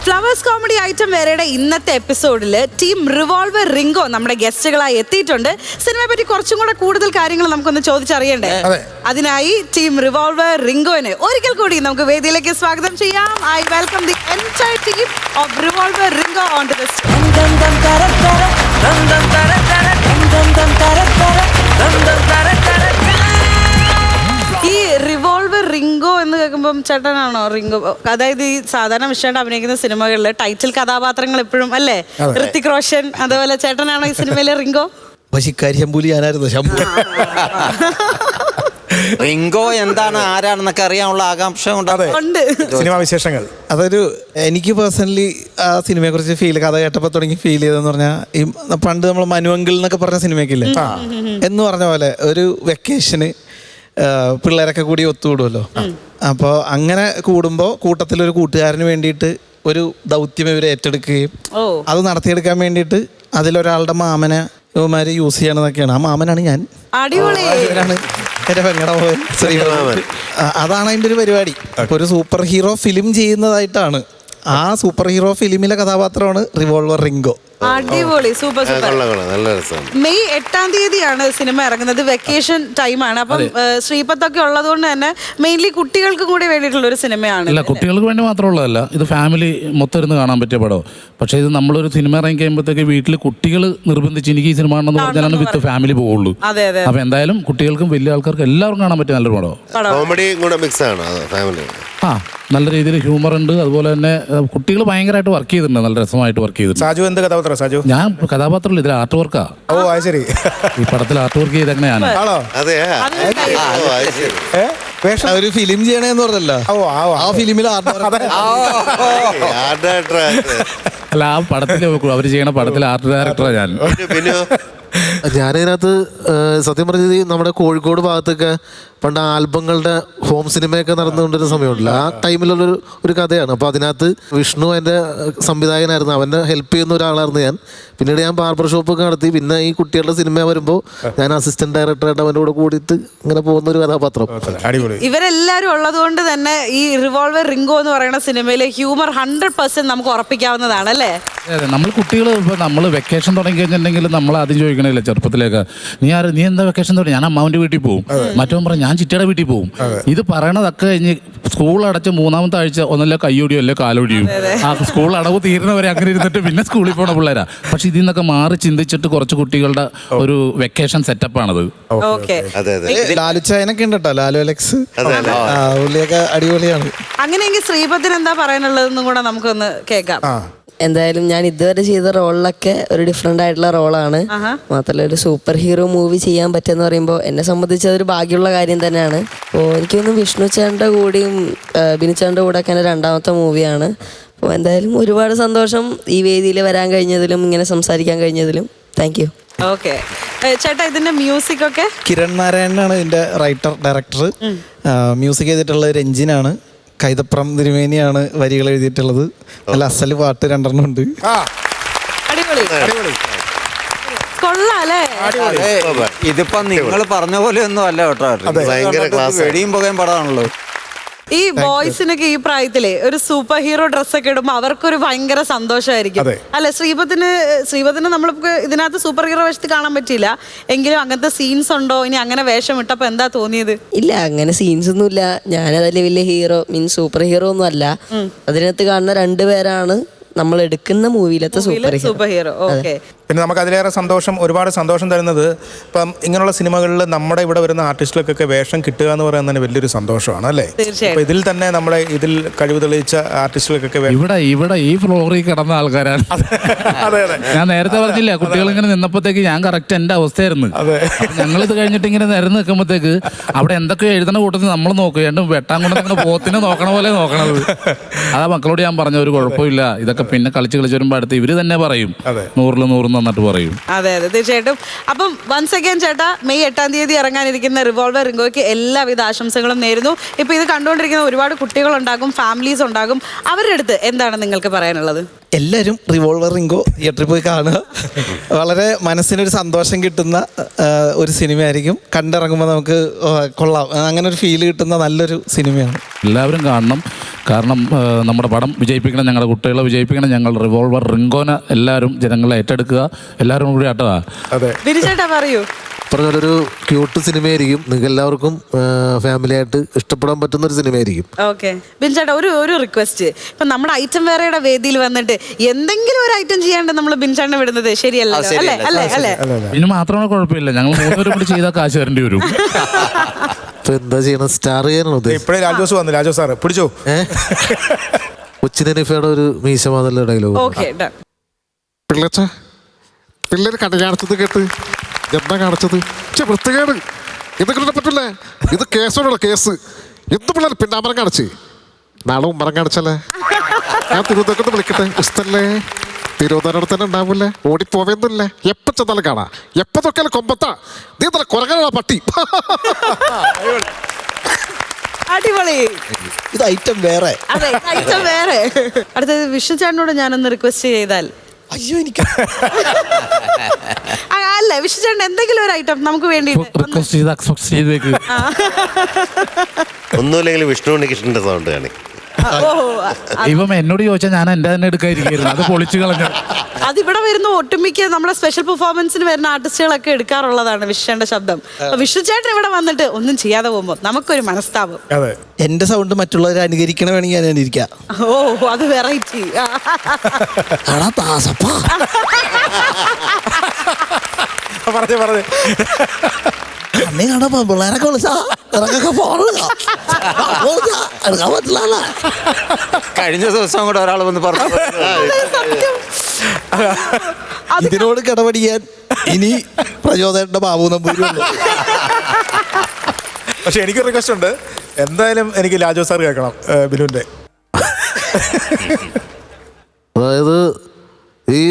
Flowers Comedy item വേറെയുടെ ഇന്നത്തെ എപ്പിസോഡിൽ ടീം റിവോൾവർ റിംഗോ നമ്മുടെ ഗസ്റ്റുകളായി എത്തിയിട്ടുണ്ട്. സിനിമയെ പറ്റി കുറച്ചും കൂടെ കൂടുതൽ കാര്യങ്ങൾ നമുക്കൊന്ന് ചോദിച്ചറിയണ്ടേ? അതിനായി ടീം റിവോൾവർ റിംഗോനെ ഒരിക്കൽ കൂടി നമുക്ക് വേദിയിലേക്ക് സ്വാഗതം ചെയ്യാം. I welcome the entire team of Revolver Ringo on to the stage. ഈ റിവോൾവർ റിംഗോ എന്ന് കേൾക്കുമ്പം ചേട്ടനാണോ റിംഗോ? അതായത് ഈ സാധാരണ വിഷയമായിട്ട് അഭിനയിക്കുന്ന സിനിമകളിൽ ടൈറ്റിൽ കഥാപാത്രങ്ങൾ എപ്പോഴും അല്ലേ ഋത്തിക് റോഷൻ, അതുപോലെ ചേട്ടനാണോ ഈ സിനിമയിലെ റിംഗോ? അപ്പൊ ശിക്കാരി ശംഭൂലി ഞാനായിരുന്നു ശംഭു. റിങ്കോ എന്താണ് ആരാണെന്നൊക്കെ അറിയാനുള്ള ആകാംക്ഷ ഉണ്ട്. സിനിമാ വിശേഷങ്ങൾ. അതൊരു എനിക്ക് പേഴ്സണലി ആ സിനിമയെ കുറിച്ച് കഥ കേട്ടപ്പോൾ തുടങ്ങി ഫീൽ ചെയ്തതെന്ന് പറഞ്ഞാൽ ഈ പണ്ട് നമ്മൾ മനുവങ്കിൾ എന്നൊക്കെ പറഞ്ഞ സിനിമയൊക്കെ ഇല്ലേ, എന്ന് പറഞ്ഞ പോലെ ഒരു വെക്കേഷന് പിള്ളേരൊക്കെ കൂടി ഒത്തുകൂടുമല്ലോ. അപ്പോൾ അങ്ങനെ കൂടുമ്പോൾ കൂട്ടത്തിലൊരു കൂട്ടുകാരന് വേണ്ടിയിട്ട് ഒരു ദൗത്യം ഇവർ ഏറ്റെടുക്കുകയും അത് നടത്തിയെടുക്കാൻ വേണ്ടിയിട്ട് അതിലൊരാളുടെ മാമനെ ഇവന്മാർ യൂസ് ചെയ്യണമെന്നൊക്കെയാണ്. ആ മാമനാണ് ഞാൻ. ഇവരാണ് എൻ്റെ പെങ്ങടെ മോൻ ശ്രീമാമൻ. അതാണ് അതിൻ്റെ ഒരു പരിപാടി. ഒരു സൂപ്പർ ഹീറോ ഫിലിം ചെയ്യുന്നതായിട്ടാണ്. ആ സൂപ്പർ ഹീറോ ഫിലിമിലെ കഥാപാത്രമാണ് റിവോൾവർ റിങ്കോ. അടിപൊളി, സൂപ്പർ സൂപ്പർ. നല്ല രസമാണ്. മെയ് 8-ാം തീയതിയാണ് സിനിമ ഇറങ്ങുന്നത്. വെക്കേഷൻ ടൈമാണ്. അപ്പം ശ്രീപത്തൊക്കെ ഉള്ളതുകൊണ്ട് തന്നെ മെയിൻലി കുട്ടികൾക്ക് കൂടി വേണ്ടിയിട്ടുള്ള ഒരു സിനിമയാണ്. അല്ല, കുട്ടികൾക്ക് വേണ്ടി മാത്രമുള്ളതല്ല, ഇത് ഫാമിലി മൊത്തം ഇരുന്ന് കാണാൻ പറ്റിയ പടം. പക്ഷേ ഇത് നമ്മളൊരു സിനിമ ഇറങ്ങി കഴിയുമ്പോഴത്തേക്ക് വീട്ടിൽ കുട്ടികൾ നിർബന്ധിച്ച് എനിക്ക് ഈ സിനിമ കാണണമെന്ന് പറഞ്ഞാലാണ് വിത്ത് ഫാമിലി പോകുള്ളൂ. അപ്പൊ എന്തായാലും കുട്ടികൾക്കും വലിയ ആൾക്കാർക്കും എല്ലാവർക്കും കാണാൻ പറ്റിയ നല്ലൊരു പടം. കോമഡിയും കൂടെ മിക്സ് ആണ് ഫാമിലി. നല്ല രീതിയിൽ ഹ്യൂമർ ഉണ്ട്. അതുപോലെ തന്നെ കുട്ടികൾ ഭയങ്കരമായിട്ട് വർക്ക് ചെയ്തിട്ടുണ്ട്, നല്ല രസമായിട്ട് വർക്ക് ചെയ്തിട്ടുണ്ട്. സാജു എന്ത് കഥാപാത്രം? സാജു ഞാൻ കഥാപാത്രമില്ല, ഇതിൽ ആർട്ട് വർക്കാ. ഓ അത് ശരി. ഈ പടത്തിൽ ആർട്ട് വർക്ക് ചെയ്തേക്കണേ ഞാൻ. ഒരു ഫിലിം ചെയ്യണേന്ന് പറഞ്ഞല്ലോ. ആ ഫിലിമിൽ അല്ല, ആ പടത്തിൽ അവർ ചെയ്യണ പടത്തിൽ ആർട്ട് ഡയറക്ടറാണ് ഞാൻ. ഞാനതിനകത്ത് സത്യം പറഞ്ഞത് നമ്മുടെ കോഴിക്കോട് ഭാഗത്തൊക്കെ പണ്ട് ആൽബങ്ങളുടെ ഹോം സിനിമയൊക്കെ നടന്നുകൊണ്ടിരുന്ന സമയമുണ്ടല്ലോ, ആ ടൈമിലുള്ളൊരു ഒരു കഥയാണ്. അപ്പോൾ അതിനകത്ത് വിഷ്ണു എൻ്റെ സംവിധായകനായിരുന്നു, അവൻ്റെ ഹെൽപ്പ് ചെയ്യുന്ന ഒരാളായിരുന്നു ഞാൻ. പിന്നീട് ഞാൻ ബാർബർ ഷോപ്പൊക്കെ നടത്തി. പിന്നെ ഈ കുട്ടികളുടെ സിനിമ വരുമ്പോൾ ഞാൻ അസിസ്റ്റന്റ് ഡയറക്ടറായിട്ട് അവൻ്റെ കൂടെ കൂടിയിട്ട് ഇങ്ങനെ പോകുന്ന ഒരു കഥാപാത്രം. ഇവരെല്ലാവരും ഉള്ളതുകൊണ്ട് തന്നെ ഈ റിവോൾവർ റിങ്കോ എന്ന് പറയുന്ന സിനിമയിലെ ഹ്യൂമർ 100% നമുക്ക് ഉറപ്പിക്കാവുന്നതാണ് അല്ലേ? അതെ, നമ്മൾ കുട്ടികൾ ഇപ്പോൾ നമ്മൾ വെക്കേഷൻ തുടങ്ങി കഴിഞ്ഞിട്ടുണ്ടെങ്കിൽ നമ്മൾ ആദ്യം ചോദിക്കണില്ല ചെറുപ്പത്തിലേക്ക്, നീ എന്താ വെക്കേഷൻ തുടങ്ങി? ഞാൻ അമ്മാവൻ്റെ വീട്ടിൽ പോകും, മറ്റവൻ പറഞ്ഞ് ഞാൻ ചിറ്റയുടെ വീട്ടിൽ പോകും. ഇത് പറയണതൊക്കെ കഴിഞ്ഞ് സ്കൂൾ അടച്ച് 3-ാമത്തെ ആഴ്ച ഒന്നല്ല കയ്യൊടിയോ അല്ലേ കാലൊടിയും. ആ സ്കൂൾ അടവ് തീരുന്നവരെ അങ്ങനെ ഇരുന്നിട്ട് പിന്നെ സ്കൂളിൽ പോണ പിള്ളേരാ. പക്ഷെ ഇതിൽ നിന്നൊക്കെ മാറി ചിന്തിച്ചിട്ട് കുറച്ച് കുട്ടികളുടെ ഒരു വെക്കേഷൻ സെറ്റപ്പാണത്. ലാലുച്ചായനൊക്കെ ഉണ്ട് കേട്ടോ, ലാലു അലക്സ്, പുള്ളിയൊക്കെ അടിപൊളിയാണ്. അങ്ങനെയെങ്കിൽ ശ്രീപത്തിന് എന്താ പറയാനുള്ളതെന്നും കൂടെ നമുക്കൊന്ന് കേൾക്കാം. എന്തായാലും ഞാൻ ഇതുവരെ ചെയ്ത റോളിലൊക്കെ ഒരു ഡിഫറെൻ്റ് ആയിട്ടുള്ള റോളാണ്. മാത്രമല്ല ഒരു സൂപ്പർ ഹീറോ മൂവി ചെയ്യാൻ പറ്റുമെന്ന് പറയുമ്പോൾ എന്നെ സംബന്ധിച്ച് അതൊരു ഭാഗ്യമുള്ള കാര്യം തന്നെയാണ്. അപ്പോൾ എനിക്കൊന്നും വിഷ്ണു ചേട്ടൻ്റെ കൂടെയും ബിനു ചേട്ടൻ്റെ കൂടെ ഒക്കെ എൻ്റെ 2ാമത്തെ മൂവിയാണ്. അപ്പോൾ എന്തായാലും ഒരുപാട് സന്തോഷം ഈ വേദിയിൽ വരാൻ കഴിഞ്ഞതിലും ഇങ്ങനെ സംസാരിക്കാൻ കഴിഞ്ഞതിലും. Thank you. ഓക്കെ ചേട്ടാ, ഇതിന്റെ മ്യൂസിക് ഒക്കെ കിരൺ നാരായണനാണ് ഇതിൻ്റെ റൈറ്റർ ഡയറക്ടർ. മ്യൂസിക് ചെയ്തിട്ടുള്ളത് രഞ്ജിനാണ്. കൈതപ്രം തിരുമേനിയാണ് വരികൾ എഴുതിയിട്ടുള്ളത്. നല്ല അസല് പാട്ട് 2 ഉണ്ട്. ഇതിപ്പോ നിങ്ങൾ പറഞ്ഞ പോലെ ഒന്നും അല്ല കേട്ടോ, വെടിയും പുകയും പടമാണല്ലോ. ഈ ബോയ്സിനൊക്കെ ഈ പ്രായത്തിലെ ഒരു സൂപ്പർ ഹീറോ ഡ്രസ്സൊക്കെ ഇടുമ്പോൾ അവർക്കൊരു ഭയങ്കര സന്തോഷമായിരിക്കും അല്ലെ? ശ്രീപത്തിന് നമ്മൾക്ക് ഇതിനകത്ത് സൂപ്പർ ഹീറോ വേഷത്തിൽ കാണാൻ പറ്റിയില്ല എങ്കിലും അങ്ങനത്തെ സീൻസ് ഉണ്ടോ? ഇനി അങ്ങനെ വേഷം ഇട്ടപ്പോ എന്താ തോന്നിയത്? ഇല്ല, അങ്ങനെ സീൻസ് ഒന്നും ഇല്ല. ഞാനതല്ലേ വലിയ ഹീറോ മീൻസ് സൂപ്പർ ഹീറോ ഒന്നും അല്ല. അതിനകത്ത് കാണുന്ന 2 പേരാണ് നമ്മൾ എടുക്കുന്ന മൂവിയിലത്തെ സൂപ്പർ ഹീറോ. ഓക്കെ. പിന്നെ നമുക്ക് അതിലേറെ ഒരുപാട് സന്തോഷം തരുന്നത് ഇപ്പം ഇങ്ങനെയുള്ള സിനിമകളിൽ നമ്മുടെ ഇവിടെ വരുന്ന ആർട്ടിസ്റ്റുകൾക്കൊക്കെ വേഷം കിട്ടുക എന്ന് പറയുന്നത് തന്നെ വലിയൊരു സന്തോഷമാണ് അല്ലേ? തീർച്ചയായും. ഇതിൽ തന്നെ നമ്മുടെ ഇതിൽ കഴിവ് തെളിയിച്ച ആർട്ടിസ്റ്റുകൾക്കൊക്കെ ഇവിടെ ഈ ഫ്ലോറിൽ കിടന്ന ആൾക്കാരാണ്. ഞാൻ നേരത്തെ പറഞ്ഞില്ല, കുട്ടികൾ ഇങ്ങനെ നിന്നപ്പോഴത്തേക്ക് ഞാൻ കറക്റ്റ് എൻ്റെ അവസ്ഥയായിരുന്നു. ഞങ്ങളിത് കഴിഞ്ഞിട്ട് ഇങ്ങനെ നിരന്ന് നിൽക്കുമ്പോഴത്തേക്ക് അവിടെ എന്തൊക്കെ എഴുതണ കൂട്ടത്തിൽ നമ്മൾ നോക്കുക, രണ്ടും വെട്ടാൻ കൊണ്ട് അങ്ങനെ പോത്തിനെ നോക്കണ പോലെ നോക്കണത്. അതാ മക്കളോട് ഞാൻ പറഞ്ഞ ഒരു കുഴപ്പമില്ല, ഇതൊക്കെ പിന്നെ കളിച്ച് വരുമ്പോൾ അടുത്ത് ഇവര് തന്നെ പറയും 100-ൽ 100 നന്നിട്ട് പറയും. അതെ തീർച്ചയായിട്ടും. അപ്പം വൺസ് അഗൈൻ ചേട്ടാ, മെയ് 8-ാം തീയതി ഇറങ്ങാനിരിക്കുന്ന റിവോൾവർ റിങ്കോയ്ക്ക് എല്ലാവിധ ആശംസകളും നേരുന്നു. ഇപ്പൊ ഇത് കണ്ടുകൊണ്ടിരിക്കുന്ന ഒരുപാട് കുട്ടികളുണ്ടാകും, ഫാമിലീസ് ഉണ്ടാകും. അവരുടെ അടുത്ത് എന്താണ് നിങ്ങൾക്ക് പറയാനുള്ളത്? എല്ലാവരും റിവോൾവർ റിങ്കോ തിയേറ്ററിൽ പോയി കാണുക. വളരെ മനസ്സിനൊരു സന്തോഷം കിട്ടുന്ന ഒരു സിനിമയായിരിക്കും. കണ്ടിറങ്ങുമ്പോൾ നമുക്ക് കൊള്ളാം, അങ്ങനെ ഒരു ഫീൽ കിട്ടുന്ന നല്ലൊരു സിനിമയാണ്. എല്ലാവരും കാണണം. കാരണം നമ്മുടെ പടം വിജയിപ്പിക്കണം, ഞങ്ങളുടെ കുട്ടികളെ വിജയിപ്പിക്കണം. ഞങ്ങൾ റിവോൾവർ റിങ്കോനെ എല്ലാവരും ജനങ്ങളെ ഏറ്റെടുക്കുക. എല്ലാവരും കൂടി ആട്ടതാ. ബിനുചേട്ടാ പറയൂ. പറഞ്ഞൊരു ക്യൂട്ട് സിനിമയായിരിക്കും. നിങ്ങൾക്ക് എല്ലാവർക്കും ഫാമിലി ആയിട്ട് ഇഷ്ടപ്പെടാൻ പറ്റുന്ന ഒരു സിനിമയായിരിക്കും. ഓക്കെ. ബിൻചേട്ടാ ഒരു റിക്വസ്റ്റ്. ഇപ്പൊ നമ്മുടെ ഐറ്റം വേറെയുടെ വേദിയിൽ വന്നിട്ട് എന്തെങ്കിലും ഒരു ഐറ്റം ചെയ്യാണ്ട് നമ്മൾ ബിൻചേട്ടനെ വിടുന്നത് ശരിയല്ല അല്ലേ? ഇതിന് മാത്രമാണ് കുഴപ്പമില്ല, ഞങ്ങൾ 3 പേരും കൂടി ചെയ്താൽ കാശ് തരേണ്ടി വരും. എന്താ ചെയ്യണം? സ്റ്റാർ ചെയ്യാനാണോ? ഇപ്പോഴേ രാജോസ് വന്നു. രാജോസ് സാറ് പിടിച്ചോ. കൊച്ചിനിഫയുടെ ഒരു മീശമാതല്ല ഡയലോഗ്. ഓക്കെ. പിള്ളേർ കടയാടത്തത് കേട്ട് എന്താ കാണിച്ചത്? വൃത്തികേട്. ഇതൊക്കെ പറ്റില്ലേ? ഇത് കേസോടുള്ള കേസ്. എന്ത് പിള്ളേർ പിന്നാമ്പരം കാണിച്ച് നാളെ ഉമ്മരം കാണിച്ചല്ലേ? ഞാൻ തിരുവനന്തപുരത്ത് വിളിക്കട്ടെ. ഇഷ്ടല്ലേ? തിരുവനന്തപുരം തന്നെ ഉണ്ടാവില്ലേ? ഓടിപ്പോവേന്നില്ലേ? എപ്പോ ചെന്നാലും കാണാ. എപ്പോ നോക്കിയാലും കൊമ്പത്താ. നീ നല്ല കുറങ്ങാ പട്ടി. അടിപൊളി. ഇത് ഐറ്റം വേറെ. അതെ, ഐറ്റം വേറെ. അടുത്തത് വിഷ്ണു ചേട്ടനോട് ഞാനൊന്ന് റിക്വസ്റ്റ് ചെയ്താൽ. അയ്യോ എനിക്ക് അല്ല, വിഷ്ണു ചേട്ടൻ എന്തെങ്കിലും ഒരു ഐറ്റം നമുക്ക് വേണ്ടി റിക്വസ്റ്റ് ചെയ്ത് അക്സെപ്റ്റ് ചെയ്തേക്ക്. ഒന്നുമില്ലെങ്കിൽ വിഷ്ണു ഉണ്ണികൃഷ്ണന്റെ സൗണ്ട് കാണി. ഇവൻ എന്നോട് ചോദിച്ചാൽ ഞാൻ എൻ്റെ തന്നെ എടുക്കാതിരിക്കുന്നു. അത് പൊളിച്ചു കളഞ്ഞു. അതിവിടെ വരുന്ന ഒട്ടുമിക്ക നമ്മുടെ സ്പെഷ്യൽ പെർഫോമൻസിന് വരുന്ന ആർട്ടിസ്റ്റുകളൊക്കെ എടുക്കാറുള്ളതാണ് വിഷ്ണുന്റെ ശബ്ദം. വിഷ്ണു ചേട്ടൻ ഇവിടെ വന്നിട്ട് ഒന്നും ചെയ്യാതെ പോകുമ്പോൾ നമുക്കൊരു മനസ്താപം. എന്റെ സൗണ്ട് മറ്റുള്ളവരെ അനുകരിക്കണ വേണമെങ്കിൽ ഞാൻ അനുകരിക്കാം. ഓ, അത് വെറൈറ്റി. പറഞ്ഞു അന്നേ കാണാ പിള്ളേരൊക്കെ വിളിച്ചാ ഇറക്കൊക്കെ എടുക്കാൻ പറ്റില്ല. കഴിഞ്ഞ ദിവസം കൂടെ ഒരാൾ വന്ന് പറഞ്ഞു ഇതിനോട് കിടപടിയാൻ ഇനി പ്രചോദനന്റെ ബാബു നമ്പൂരിയുള്ളൂ. പക്ഷെ എനിക്ക് റിക്വസ്റ്റ് ഉണ്ട്. എന്തായാലും എനിക്ക് ലാജോ സാർ കേൾക്കണം ബിനുവിന്റെ. അതായത് ഈ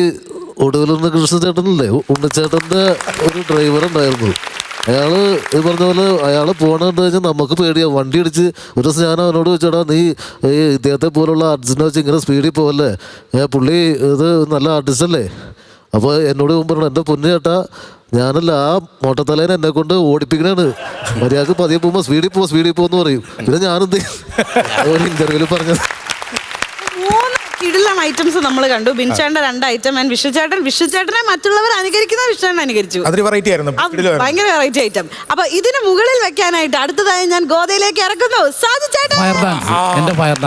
ഒടുവിൽ കൃഷ്ണചേട്ടനല്ലേ, ഉണ്ണിച്ചേട്ടൻ്റെ ഒരു ഡ്രൈവർ ഉണ്ടായിരുന്നു. അയാള് ഈ പറഞ്ഞ പോലെ അയാൾ പോകണമെന്ന് കഴിഞ്ഞാൽ നമുക്ക് പേടിയാവും. വണ്ടി അടിച്ച് ഒരു ദിവസം ഞാൻ അവനോട് ചോദിച്ചാടാ, നീ ഈ ഇദ്ദേഹത്തെ പോലുള്ള ആർട്ടിസ്റ്റിനെ വെച്ച് ഇങ്ങനെ സ്പീഡിൽ പോകല്ലേ, പുള്ളി ഇത് നല്ല ആർട്ടിസ്റ്റ് അല്ലേ? അപ്പോൾ എന്നോട് പറഞ്ഞു, എൻ്റെ പൊന്നു ചേട്ടാ, ഞാനല്ല ആ മോട്ടത്തലേനെ എന്നെ കൊണ്ട് ഓടിപ്പിക്കണാണ്. മര്യാദക്ക് പതിയെ പോകുമ്പോൾ സ്പീഡിൽ പോകുമെന്ന് പറയും. പിന്നെ ഞാനെന്ത് ഒരു ഇൻ്റർവ്യൂവിൽ പറഞ്ഞത്. കിടിലം ഐറ്റംസ് നമ്മൾ കണ്ടു. ബിൻചേട്ടന്റെ 2 ഐറ്റം ആൻഡ് വിഷ്ണുചേട്ടനെ മറ്റുള്ളവർ അനുകരിക്കുന്ന വിഷ്ണുചേട്ടൻ അനുകരിച്ചു. അതൊരു വെറൈറ്റി ആയിരുന്നു, ഭയങ്കര വെറൈറ്റി ഐറ്റം. അപ്പൊ ഇതിന് മുകളിൽ വെക്കാനായിട്ട് അടുത്തതായി ഞാൻ ഗോതയിലേക്ക് ഇറക്കുന്നു. സാജു ചേട്ടൻ ഫയർ ഡാൻസ്. എന്റെ ഫയർ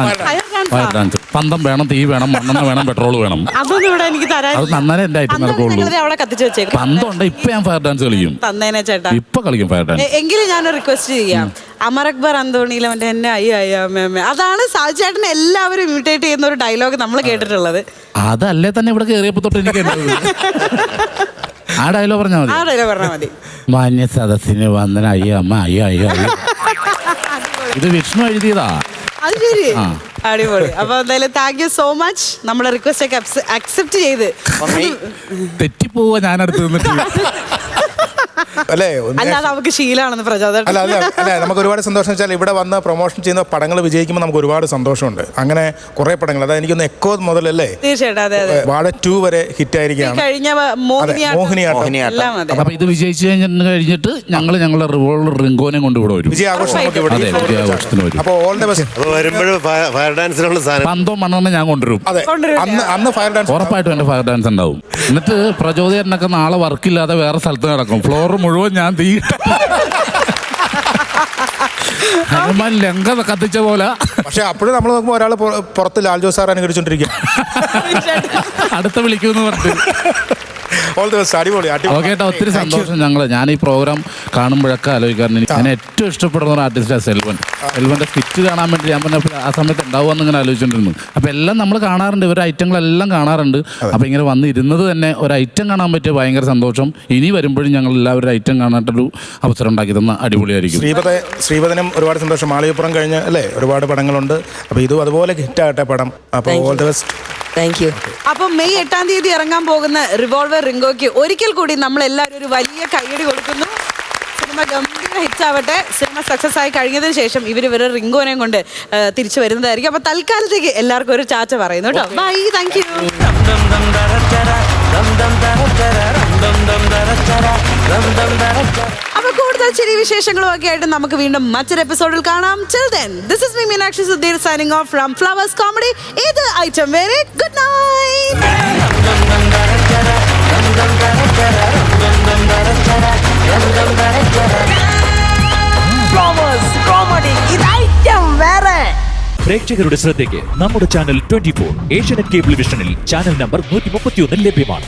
ഡാൻസ്. പന്തം വേണം, തീ വേണം, മണ്ണെണ്ണ വേണം, പെട്രോൾ വേണം. അതൊന്നും ഇവിടെ എനിക്ക് തരാൻ. അത് നന്നായി എന്റെ ഐറ്റം നടക്കുള്ളൂ. അവിടെ കത്തിച്ച് വെച്ചേക്കും. പന്തമുണ്ട്. ഇപ്പൊ ഞാൻ ഫയർ ഡാൻസ് കളിക്കും. തന്നേനെ ചേട്ടാ, ഇപ്പൊ കളിക്കും ഫയർ ഡാൻസ്. എങ്കിലും ഞാനൊരു റിക്വസ്റ്റ് ചെയ്യാം. അമർ അക്ബർ അന്തോണിയിലെ മറ്റേ എന്നെ അയ്യോ അതാണ് സാജു ചേട്ടനെ എല്ലാവരും ഇമിറ്റേറ്റ് ചെയ്യുന്ന ഒരു ഡയലോഗ് നമ്മൾ കേട്ടിട്ടുള്ളത്. അതല്ലേ തന്നെ ഇവിടെ കയറിയപ്പോ തൊട്ട് എനിക്ക് ആ ഡയലോഗ് പറഞ്ഞാൽ മതി. മാന്യ സദസ്സിന് വന്ദന അയ്യോ അമ്മ അയ്യോ അയ്യോ അയ്യോ. ഇത് വിഷ്ണു എഴുതിയതാ. അത് ശരി, അടിപൊളി. അപ്പൊ എന്തായാലും താങ്ക് യു സോ മച്ച്. നമ്മുടെ റിക്വസ്റ്റ് ഒക്കെ അക്സെപ്റ്റ് ചെയ്ത്. തെറ്റിപ്പോവാ ഞാനടുത്ത് നിന്നിട്ട്. അല്ലേ? അല്ലാതെ നമുക്ക് ശീലമാണെന്ന് പ്രചോദനം. അല്ല, നമുക്ക് ഒരുപാട് സന്തോഷം വെച്ചാൽ ഇവിടെ വന്ന് പ്രൊമോഷൻ ചെയ്യുന്ന പടങ്ങൾ വിജയിക്കുമ്പോൾ നമുക്ക് ഒരുപാട് സന്തോഷമുണ്ട്. അങ്ങനെ കുറെ പടങ്ങൾ, അതായത് എനിക്കൊന്ന് എക്കോ മുതലല്ലേ, തീർച്ചയായിട്ടും. അതെ അതെ, വാഴ 2 വരെ ഹിറ്റ് ആയിരിക്കുകയാണ്. കഴിഞ്ഞ മോഹിനിയാട്ടം എല്ലാം. അതെ. അപ്പൊ ഇത് വിജയിച്ചു കഴിഞ്ഞിട്ട് ഞങ്ങളുടെ റിവോൾവർ റിങ്കോനെ കൊണ്ട് ഇവിടെ വരും. വിജയാഘോഷത്തിന് വരും. അപ്പോൾ ഓൾ ദ ബെസ്റ്റ്. വരുമ്പോഴും ഫയർ ഡാൻസിനുള്ള സാധനം പന്തോ മണ്ണെണ്ണ ഞാൻ കൊണ്ടുവരും. അതെ, അന്ന് ഫയർ ഡാൻസ് ഉറപ്പായിട്ടും എന്റെ ഫയർ ഡാൻസ് ഉണ്ടാവും. എന്നിട്ട് പ്രചോദനൊക്കെ നാളെ വർക്കില്ലാതെ വേറെ സ്ഥലത്ത് നടക്കും. ഫ്ലോർ മുഴുവൻ ഞാൻ തീയിട്ട് ഹനുമാൻ ലങ്ക കത്തിച്ച പോലെ. പക്ഷെ അപ്പോഴും നമ്മൾ നോക്കുമ്പോൾ ഒരാൾ പുറത്ത് ലാൽജോ സാർ അനുകരിച്ചോണ്ടിരിക്കും. അടുത്ത വിളിക്കുമെന്ന് പറഞ്ഞു. ഓക്കെ, ഒത്തിരി സന്തോഷം. ഞാൻ ഈ പ്രോഗ്രാം കാണുമ്പോഴൊക്കെ ആലോചിക്കാറുണ്ട്, ഞാൻ ഏറ്റവും ഇഷ്ടപ്പെടുന്ന ഒരു ആർട്ടിസ്റ്റാണ് സെൽവന്റെ സ്കിറ്റ് കാണാൻ വേണ്ടി ഞാൻ പറഞ്ഞ ആ സമയത്ത് ഉണ്ടാവുമെന്ന് ഇങ്ങനെ ആലോചിച്ചോണ്ടിരുന്നു. അപ്പൊ എല്ലാം നമ്മൾ കാണാറുണ്ട്, ഇവരുടെ ഐറ്റങ്ങളെല്ലാം കാണാറുണ്ട്. അപ്പൊ ഇങ്ങനെ വന്ന് ഇരുന്നത് തന്നെ ഒരു ഐറ്റം കാണാൻ പറ്റിയ ഭയങ്കര സന്തോഷം. ഇനി വരുമ്പോഴും ഞങ്ങൾ എല്ലാവരും ഐറ്റം കാണാനൊരു അവസരം ഉണ്ടാക്കി തന്ന അടിപൊളിയായിരിക്കും. ശ്രീപദനും ഒരുപാട് സന്തോഷം. മാളികപ്പുറം കഴിഞ്ഞ് അല്ലേ ഒരുപാട് പടങ്ങളുണ്ട്. അപ്പൊ ഇതും അതുപോലെ ഹിറ്റാകട്ടെ പടം. അപ്പൊ all the best. Thank you. അപ്പൊ മെയ് 8-ാം തീയതി ഇറങ്ങാൻ പോകുന്ന റിവോൾവർ റിങ്കോയ്ക്ക് ഒരിക്കൽ കൂടി നമ്മൾ എല്ലാവരും ഒരു വലിയ കൈയടി കൊടുക്കുന്നു. സിനിമ ഗംഭീര ഹിറ്റാവട്ടെ. സിനിമ സക്സസ് ആയി കഴിഞ്ഞതിന് ശേഷം ഇവര് റിങ്കോനെയും കൊണ്ട് തിരിച്ചു വരുന്നതായിരിക്കും. അപ്പൊ തൽക്കാലത്തേക്ക് എല്ലാവർക്കും ഒരു ചാച്ച പറയുന്നു കേട്ടോ. Bye, thank you. അപ്പൊ കൂടുതൽ ചെറിയ വിശേഷങ്ങളും ഒക്കെ ആയിട്ട് നമുക്ക് വീണ്ടും മറ്റൊരു എപ്പിസോഡിൽ കാണാം. Till then, this is me Meenakshi Sudhir signing off from Flowers Comedy. ഇത് ഐറ്റം വേറെ. Good night. Flowers Comedy. ഇത് ഐറ്റം വേറെ. പ്രേക്ഷകരുടെ ശ്രദ്ധയ്ക്ക് നമ്മുടെ ചാനൽ 24 ഏഷ്യാനെറ്റ് കേബിൾ വിഷനിൽ ചാനൽ നമ്പർ 131 ലഭ്യമാണ്.